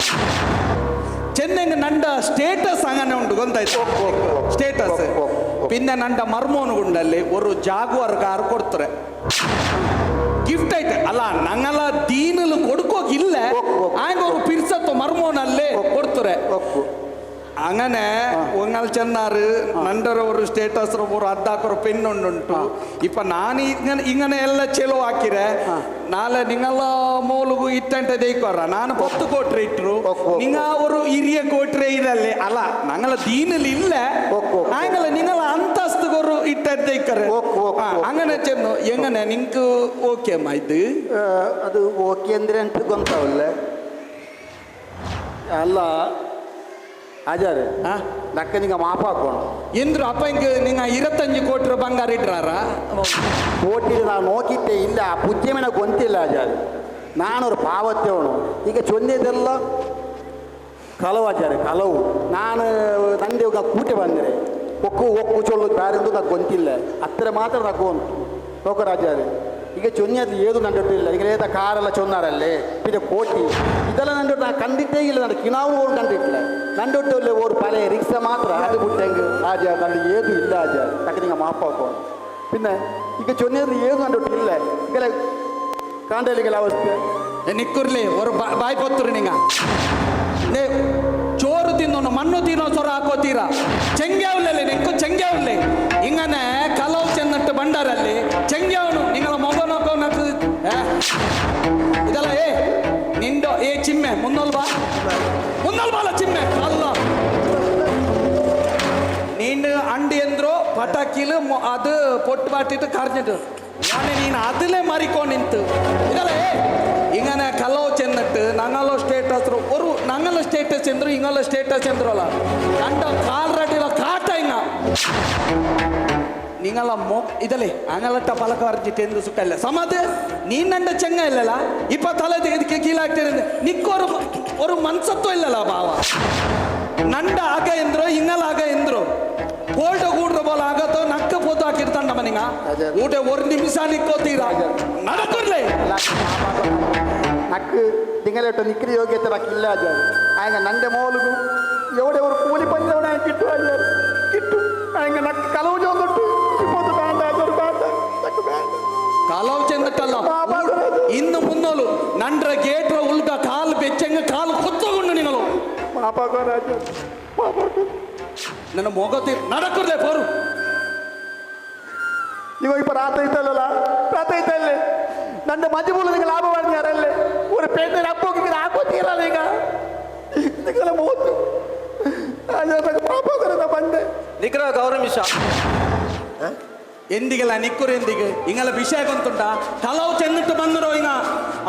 ಚೆನ್ನಂಗ ನಂಡ ಸ್ಟೇಟಸ್ അങ്ങനെ ಉಂಟು ಗೊತ್ತಾಯ್ತು ಸ್ಟೇಟಸ್ പിന്നെ ನಂಡ ಮರ್ಮೋನುಗುಂಡಲ್ಲಿ ஒரு ಜಾಗುವಾರ್ ಕಾರ್ ಕೊಡ್ತಾರೆ ಗಿಫ್ಟ್ ಐತೆ ಅಲ್ಲ ನಂಗಲ ದೀನಲು ಕೊಡ್ಕೋಕಿಲ್ಲ ಆಯ್ಗ ஒரு ಪಿರ್ಸತ್ತು ಮರ್ಮೋನಲ್ಲೇ ಕೊಡ್ತಾರೆ അങ്ങനെ ഒങ്ങൽ ചെന്നാറ് നണ്ടര ഒരു സ്റ്റേറ്റസ് ഒരു അദ്ദാക്കൊരു പെണ്ണുണ്ടുಂಟು ഇപ്പൊ ನಾನು ഇങ്ങനെ ಎಲ್ಲ ಚೆಲೋ ಹಾಕಿರೆ ನಾಳೆ ನಿಂಗಲ ಮೂಲುಗು ಇಟ್ಟಂತೆ ದೇಯ್ಕೋರ ನಾನು 10 ಕೋಟಿ ಇಟ್ರು ನಿಂಗ ഒരു 20 ಕೋಟಿ ಇರಲ್ಲೇ ಅಲ್ಲ ನಂಗಲ ದೀನಲ್ಲಿ ಇಲ್ಲ ಆಂಗಲ ನಿಂಗಲ ಅಂತಸ್ತಿಗೆ ഒരു ಇಟ್ಟಂತೆ ದೇಯ್ಕರೆ അങ്ങനെ ചെന്നു എങ്ങനെ നിങ്ങക്ക് ഓക്കെ അമ്മ ഇത്
ಅದು ಓಕೆ ಅಂದ್ರೆ ಅಂತ ಗೊತ್ತಾವಲ್ಲ ಅಲ್ಲ ಆಚಾರ್ಯ ನಕ್ಕ ನಿಂಗೆ ಮಾಪ ಹಾಕೋಣ
ಎಂದ್ರು ಅಪ್ಪ ಹಿಂಗೆ ನಿಂಗ 25 ಕೋಟಿ ಬಂಗಾರ ಇಟ್ರಾರ
ಕೋಟಿ ನಾನು ನೋಕಿಟ್ಟೆ ಇಲ್ಲ ಆ ಪುಜ್ಯ ನನಗೆ ಗೊಂತಿಲ್ಲ ಆಚಾರ್ಯ ನಾನೊರು ಪಾವತ್ಯವನು ಈಗ ಚೊಂದೆದೆಲ್ಲ ಕಲವು ಆಚಾರ್ಯ ಕಲವು ನಾನು ನಂದೆ ಕೂಟೆ ಬಂದರೆ ಒಕ್ಕು ಚೊಲ್ಲೋದು ಬೇರೆಂದು నాకు ಗೊಂತಿಲ್ಲ ಹತ್ತಿರ ಮಾತ್ರ ತಗೊಂಡು ನೋಕರಾಚಾರ್ಯ ಈಗ ಚೊನ್ನೆದು ಏದು ನಂಡೊಟ್ಟಿಲ್ಲ ಈಗ ಏದ ಕಾರೆಲ್ಲ ಚೊನ್ನಾರಲ್ಲೇ ಇದು ಕೋಟಿ ಇದೆಲ್ಲ ನಂಡೊಟ್ಟು ನಾನು ಕಂಡಿದ್ದೇ ಇಲ್ಲ ನಾನು ಕಿನಾವು ಓಡ್ ಕಂಡಿಟ್ಟಿಲ್ಲ ನಂಡೊಟ್ಟಲ್ಲಿ ಓರ್ ಪಲೆ ರಿಕ್ಷಾ ಮಾತ್ರ ಅದು ಬಿಟ್ಟಂಗೆ ಆಜ ನಂದು ಏದು ಇಲ್ಲ ಆಜ ತಕ್ಕ ನಿಂಗೆ ಮಾಪ ಹಾಕೋಣ പിന്നെ ಈಗ ಚೊನ್ನೆದು ಏದು ನಂಡೊಟ್ಟು ಇಲ್ಲ ಈಗೆಲ್ಲ ಕಾಂಡಲಿಗೆಲ್ಲ ಅವಸ್ಥೆ
ನಿಕ್ಕುರ್ಲಿ ஒரு ಬಾಯ್ ಪೊತ್ತರು ನಿಂಗ ಚೋರು ತಿನ್ನೋನು ಮಣ್ಣು ತಿನ್ನೋ ಸೊರ ಹಾಕೋತೀರಾ ಚೆಂಗ್ಯಾವ್ಲಲ್ಲಿ ನಿಂಕು ಚೆಂಗ್ಯಾವ್ಲೆ ಹಿಂಗನೆ ಕಲವು ಚೆನ್ನಟ್ಟು ಬಂಡಾರಲ್ಲಿ ಚೆಂಗ್ಯಾವನು ನಿಂಗಳ ಮೊಬೈಲ್ ಹಾಕೋನಕ್ಕೆ ಇದೆಲ್ಲ ನಿಂಡು ಚಿಮ್ಮೆ ಮುನ್ನೋಲ್ ಬಾಲ ಚಿಮ್ಮೆ ಅಲ್ಲ ನೀನು ಅಂಡಿ ಎಂದ್ರು ಪಟಾಕಿಲು ಅದು ಪೊಟ್ಟು ಬಾಟಿಟ್ಟು ಕರ್ഞ്ഞിട്ട് ನೀನು അതിലെ മറിക്കോ നിന്ത് ഇതല്ലേ ഇങ്ങനെ കലോ ചെന്നിട്ട് ഞങ്ങളോ സ്റ്റേറ്റസ് ഒരു ഞങ്ങളെ സ്റ്റേറ്റസ് എന്തു ഇങ്ങളെ സ്റ്റേറ്റസ് എന്തുള്ള രണ്ടോ കാൽറടിയിലോ കാട്ട ഇങ്ങ നിങ്ങള ഇതല്ലേ അങ്ങലട്ട പലക വരച്ചിട്ട് എന്ത് സുഖല്ല സമത് നീ നണ്ട ചെങ്ങ ഇല്ലല്ല ഇപ്പൊ തല ಇದಕ್ಕೆ ಕೀಳಾಗ್ತಿರೋದು ನಿಕ್ಕೋರು ഒരു ಮನ್ಸತ್ವ ಇಲ್ಲಲ್ಲ ಭಾವ ನಂಡ ಆಗ ಎಂದ್ರು ಹಿಂಗಲ ಆಗ ಎಂದ್ರು ಕೋಲ್ಡ್ ಕೂಡ್ರ ಬೋಲ್ ಆಗತ್ತೋ ನಕ್ಕ ಪೋತು ಹಾಕಿರ್ತಾಂಡ ಮನಿಂಗ ಊಟ 1 ನಿಮಿಷ ನಿಕ್ಕೋತೀರಾ നടക്കില്ലേ
ನಕ್ಕು ತಿಂಗಳಟ್ಟು ನಿಕ್ರಿ ಯೋಗ್ಯತೆ ನಾಕಿಲ್ಲ ಆಚಾರ್ಯ ಆಯ್ಗ ನಂಡೆ ಮೋಲುಗು ಎವಡೆ ಅವರು ಕೂಲಿ ಪಂಚವಣ ಕಿಟ್ಟು ಆಚಾರ್ಯ ಕಿಟ್ಟು ಆಯ್ಗ ನಕ್ಕು ಕಲವು ಜೋದೊಟ್ಟು ಇಪ್ಪತ್ತು ಬೇಡ ಆಚಾರ್ಯ ಬೇಡ ನಕ್ಕು ಬೇಡ
ಕಲವು ಚೆಂದಟ್ಟಲ್ಲ ಇನ್ನು ಮುನ್ನೋಲು ನಂಡ್ರ ಗೇಟ್ರ ಉಲ್ಗ ಕಾಲು ಬೆಚ್ಚಂಗ ಕಾಲು ಕೊತ್ತಗೊಂಡು ನಿಂಗಲು
ಮಾಪಾಕೋರ ಆಚಾರ್ಯ ಮಾಪಾಕೋರ
ನನ್ನ ಮೊಗತಿ നടക്കില്ലേ പോರು
ಇವಾಗ ಇಪ್ಪ ರಾತ ಐತಲ್ಲೇ ನನ್ನ ಮಂಜುಮೂಲ ನಿಂಗೆ ಲಾಭ ಮಾಡಿದಾರಲ್ಲೇ ಒಂದು ಪೇಟೆ ಹಬ್ಬಕ್ಕೆ ಹಾಕೋತೀರಲ್ಲ ಈಗ ನಿಂಗೆಲ್ಲ ಮೂವತ್ತು ಪಾಪಕರ ಬಂದೆ
ನಿಗ್ರಹ ಗೌರಮಿಷ
ಎಂದಿಗೆಲ್ಲ ನಿಕ್ಕುರು ಎಂದಿಗೆ ಹಿಂಗೆಲ್ಲ ವಿಷಯ ಗೊತ್ತುಂಟ ಕಲವು ಚೆನ್ನಿಟ್ಟು ಬಂದರು ಈಗ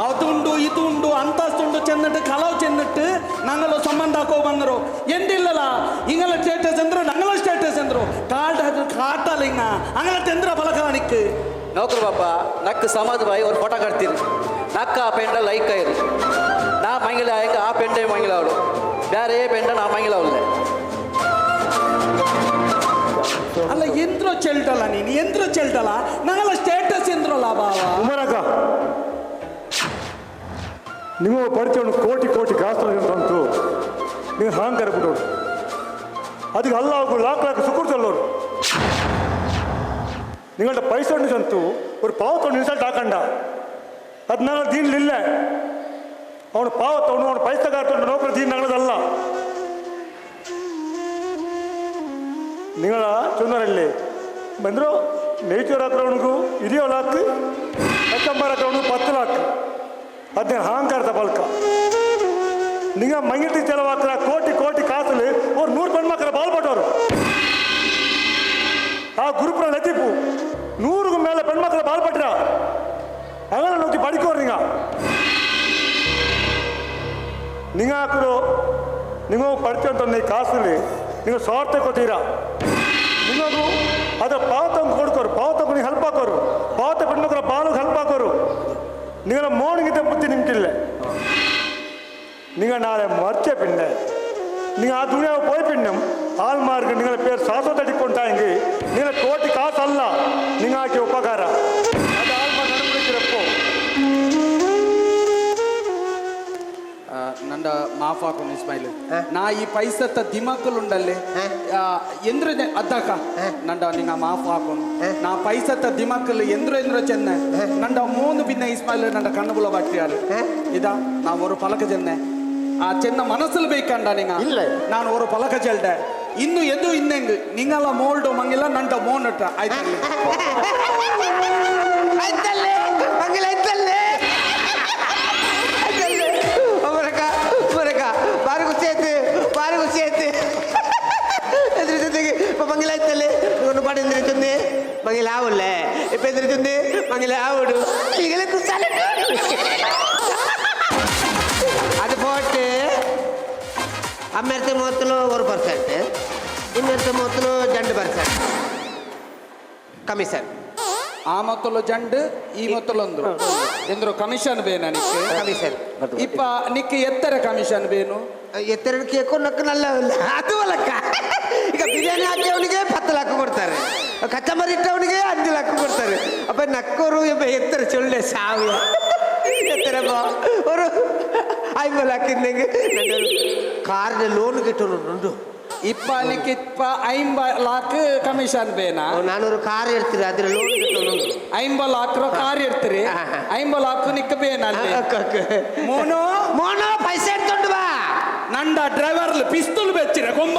ಅದುಂಡು ಇದು ಉಂಡು ಅಂತಸ್ತುಂಡು ಚೆನ್ನಿಟ್ಟು ಕಲವು ಚೆನ್ನಿಟ್ಟು ನಂಗಲು ಸಂಬಂಧ ಹಾಕೋ ಬಂದರು ಎಂದಿಲ್ಲಲ್ಲ ಹಿಂಗೆಲ್ಲ ಸ್ಟೇಟಸ್ ಅಂದ್ರು ನಂಗಲ ಸ್ಟೇಟಸ್ ಅಂದ್ರು ಕಾಟಲ್ಲ ಹಿಂಗ ಹಂಗಲ್ಲ ತೆಂದ್ರ ಬಲಕ ನಿಕ್ಕು
ನೌಕರು ಬಾಪ ನಕ್ಕು ಸಮಾಜ ಬಾಯಿ ಒಂದು ಫೋಟೋ ಕಟ್ತೀನಿ ನಕ್ಕ ಆ ಪೆಂಡ ಲೈಕ್ ಆಯ್ರು ನಾ ಮಂಗಿಲ ಆಯ್ಕ ಆ ಪೆಂಡೆ ಮಂಗಿಲ ಅವಳು ಬೇರೆ ಪೆಂಡ ನಾ ಮಂಗಿಲ ಅವಳೆ
ಅಲ್ಲ ಎಂದ್ರೋ ಚೆಲ್ಟಲ್ಲ ನೀನು ಎಂದ್ರೋ ಚೆಲ್ಟಲ್ಲ ನಂಗೆಲ್ಲ ಸ್ಟೇಟಸ್ ಎಂದ್ರಲ್ಲ ಬಾವ
ಉಮರಕ್ಕ നിങ്ങൾ പഠിച്ചോണ്ട് കോട്ടി കോട്ടി കാശ് ತಂತು നിങ്ങൾ അഹങ്കാര ಬಿಡೋರು ಅದಕ್ಕೆ അല്ലാഹു ലാഖ് ലാഖ് ശുക്ർ ചൊല്ലോರು നിങ്ങളുടെ പൈസ കൊണ്ട് ചന്തു ഒരു പാവത്തോണ്ട് ഇൻസൾട്ട് ആക്കണ്ട അത് ഞങ്ങൾ ദീനിലില്ല ಅವನು ಪಾವತ್ತವನು ಅವನು ಪೈಸಗಾರത്തോണ്ട് ನೌಕರಿ ದೀನ್ ഞങ്ങളതല്ല നിങ്ങളാ ചൊന്നരല്ലേ ಬಂದ್ರು ನೇಚರ್ ಹಾಕೋವನಿಗೂ ಹಿರಿಯೋ ಲಾಕ್ ಕಚ್ಚಂಬರ್ ಹಾಕೋವನಿಗೂ 10 ಲಾಕ್ ಅದೇ ಅಹಂಕಾರದ ಬಲ್ಕ ನಿಂಗ ಮಂಗಿಟಿ ಚೆಲವಾಕ್ರ ಕೋಟಿ ಕೋಟಿ ಕಾಸಲ್ಲಿ ಅವ್ರು 100 ಪೆಣ್ಮಕ್ಳ ಬಾಲ್ಪಟ್ಟವರು ಆ ಗುರುಪುರ ಲತೀಪು 100ಗೂ ಮೇಲೆ ಪೆಣ್ಮಕ್ಳ ಬಾಲ್ಪಟ್ರ അങ്ങനെ നോക്കി പഠിക്കോ നിങ്ങ ಹಾಕಿರೋ നിങ്ങൾ പഠിച്ചോണ്ട് ಈ ಕಾಸಲ್ಲಿ നിങ്ങൾ ಸ್ವಾರ್ಥ ಕೊತ್ತೀರಾ ನಿಮಗೂ ಅದರ ಪಾವತಂಗೆ ಕೊಡ್ಕೋರು ಪಾವತಂಗೆ ನೀವು ಹೆಲ್ಪ್ ಹಾಕೋರು ಪಾವತ ಪೆಣ್ಮಕ್ಳ ಬಾಲಿಗೆ ಹೆಲ್ಪ್ ಹಾಕೋರು നിങ്ങളെ മോർണിംഗത്തെ ബുദ്ധി നിങ്ങൾക്കില്ല നിങ്ങൾ നാളെ മറിച്ച പിന്നെ നിങ്ങൾ ആ ദുനിയാവ് പോയ പിന്നും ആൾമാർക്ക് നിങ്ങളെ പേര് ശ്വാസത്തടിക്കൊണ്ടായെങ്കിൽ നിങ്ങളെ കോട്ടി കാസല്ല നിങ്ങൾക്ക് ഉപകാര അത് ആൾമാർ നടന്നിരിക്കപ്പോ
ನಂದ ಮಾಫ್ ಹಾಕೊಂಡು ಇಸ್ಮಾಯಿಲ್ ನಾ ಈ ಪೈಸತ್ತ ದಿಮಾಕುಲುಂಡಲ್ಲಿ ಎಂದ್ರ ಅದ್ದಕ ನಂಡ ನಿಂಗ ಮಾಫ್ ಹಾಕೊಂಡು ನಾ ಪೈಸತ್ತ ದಿಮಾಕಲು ಎಂದ್ರ ಚೆನ್ನ ನಂಡ 3 ಭಿನ್ನ ಇಸ್ಮಾಯಿಲ್ ನಂಡ ಕಣ್ಣುಬುಲ ಬಟ್ಟಿಯಾರು ಇದ ನಾ ஒரு ಪಲಕ ಚೆನ್ನೆ ಆ ಚೆನ್ನ ಮನಸ್ಸಲ್ಲಿ ಬೇಕಂಡ ನಿಂಗ
ಇಲ್ಲ
ನಾನು ஒரு ಪಲಕ ಚೆಲ್ಡೆ ಇನ್ನು ಎದು ಇನ್ನೆಂಗ್ ನಿಂಗಲ್ಲ ಮೋಲ್ಡು ಮಂಗಿಲ್ಲ ನಂಡ ಮೋನಟ ಆಯ್ತಲ್ಲಿ
ಆಯ್ತಲ್ಲೇ ಮಂಗಿಲ ಆಯ್ತಲ್ಲೇ ಬಾರಿ ಖುಷಿ ಆಯ್ತು ಎದುರು ಜೊತೆಗೆ ಮಂಗಿಲ ಆಯ್ತಲ್ಲೇ ಒಂದು ಪಾಡು ಎಂದ್ರೆ ಚೊಂದೆ ಮಂಗಿಲ ಆವುಲ್ಲೇ ಇಪ್ಪ ಎಂದ್ರೆ ಚೊಂದೆ ಮಂಗಿಲ ಆವುಡು ಈಗಲೇ ಕುಸಾಲೆ അത് പോട്ട് അമ്മേരത്തെ മുഖത്തിലോ 1% ഇന്നത്തെ മുഖത്തിലോ 2% കമ്മീഷൻ
ಆ ಮೊತ್ತಲು ಜಂಡು ಈ ಮೊತ್ತಲೊಂದು ಎಂದ್ರು ಕಮಿಷನ್ ಬೇನ ನಿಕ್ಕೆ
കമ്മീഷൻ
ಇಪ್ಪ ನಿಕ್ಕೆ ಎತ್ತರ ಕಮಿಷನ್ ಬೇನು
എത്ര കേക്കോ നക്ക് നല്ല അതുപോലക്ക ಈಗ ಬಿರಿಯಾನಿ ಹಾಕಿಯವನಿಗೆ 10 ಲಕ್ಷ ಕೊಡ್ತಾರೆ ಕಚ್ಚಂಬರಿ ಇಟ್ಟವನಿಗೆ 5 ಲಕ್ಷ ಕೊಡ್ತಾರೆ ಅಪ್ಪ ನಕ್ಕೋರು ಎತ್ತರ ಚೊಳ್ಳೆ ಸಾವಿರ എത്ര ഒരു 50 ലക്ഷം ഇല്ലെങ്കിൽ കാറിന്റെ ലോൺ കിട്ടുന്നുണ്ട്
ಇಪ್ಪ ನಿಕ್ಕೆ ಇಪ್ಪ 50 ಲಾಕ್ ಕಮಿಷನ್ ಬೇನಾ
ನಾನೊരു ಕಾರ್ എടുത്തിട്ട് അതിന് ലോൺ കിട്ടുന്നുണ്ട്
50 ಲಾಕ್ ಕಾರ್ ಇರ್ತೀರಿ 50 ಲಾಕ್ ನಿಕ್ಕ ಬೇನ ಮೋನೋ
മോനോ പൈസ എടുത്തോണ്ട് വാ
ನಂಡ ಡ್ರೈವರ್ ಪಿಸ್ತೂಲ್ ಬೆಚ್ಚಿರ ಕೊಂಬ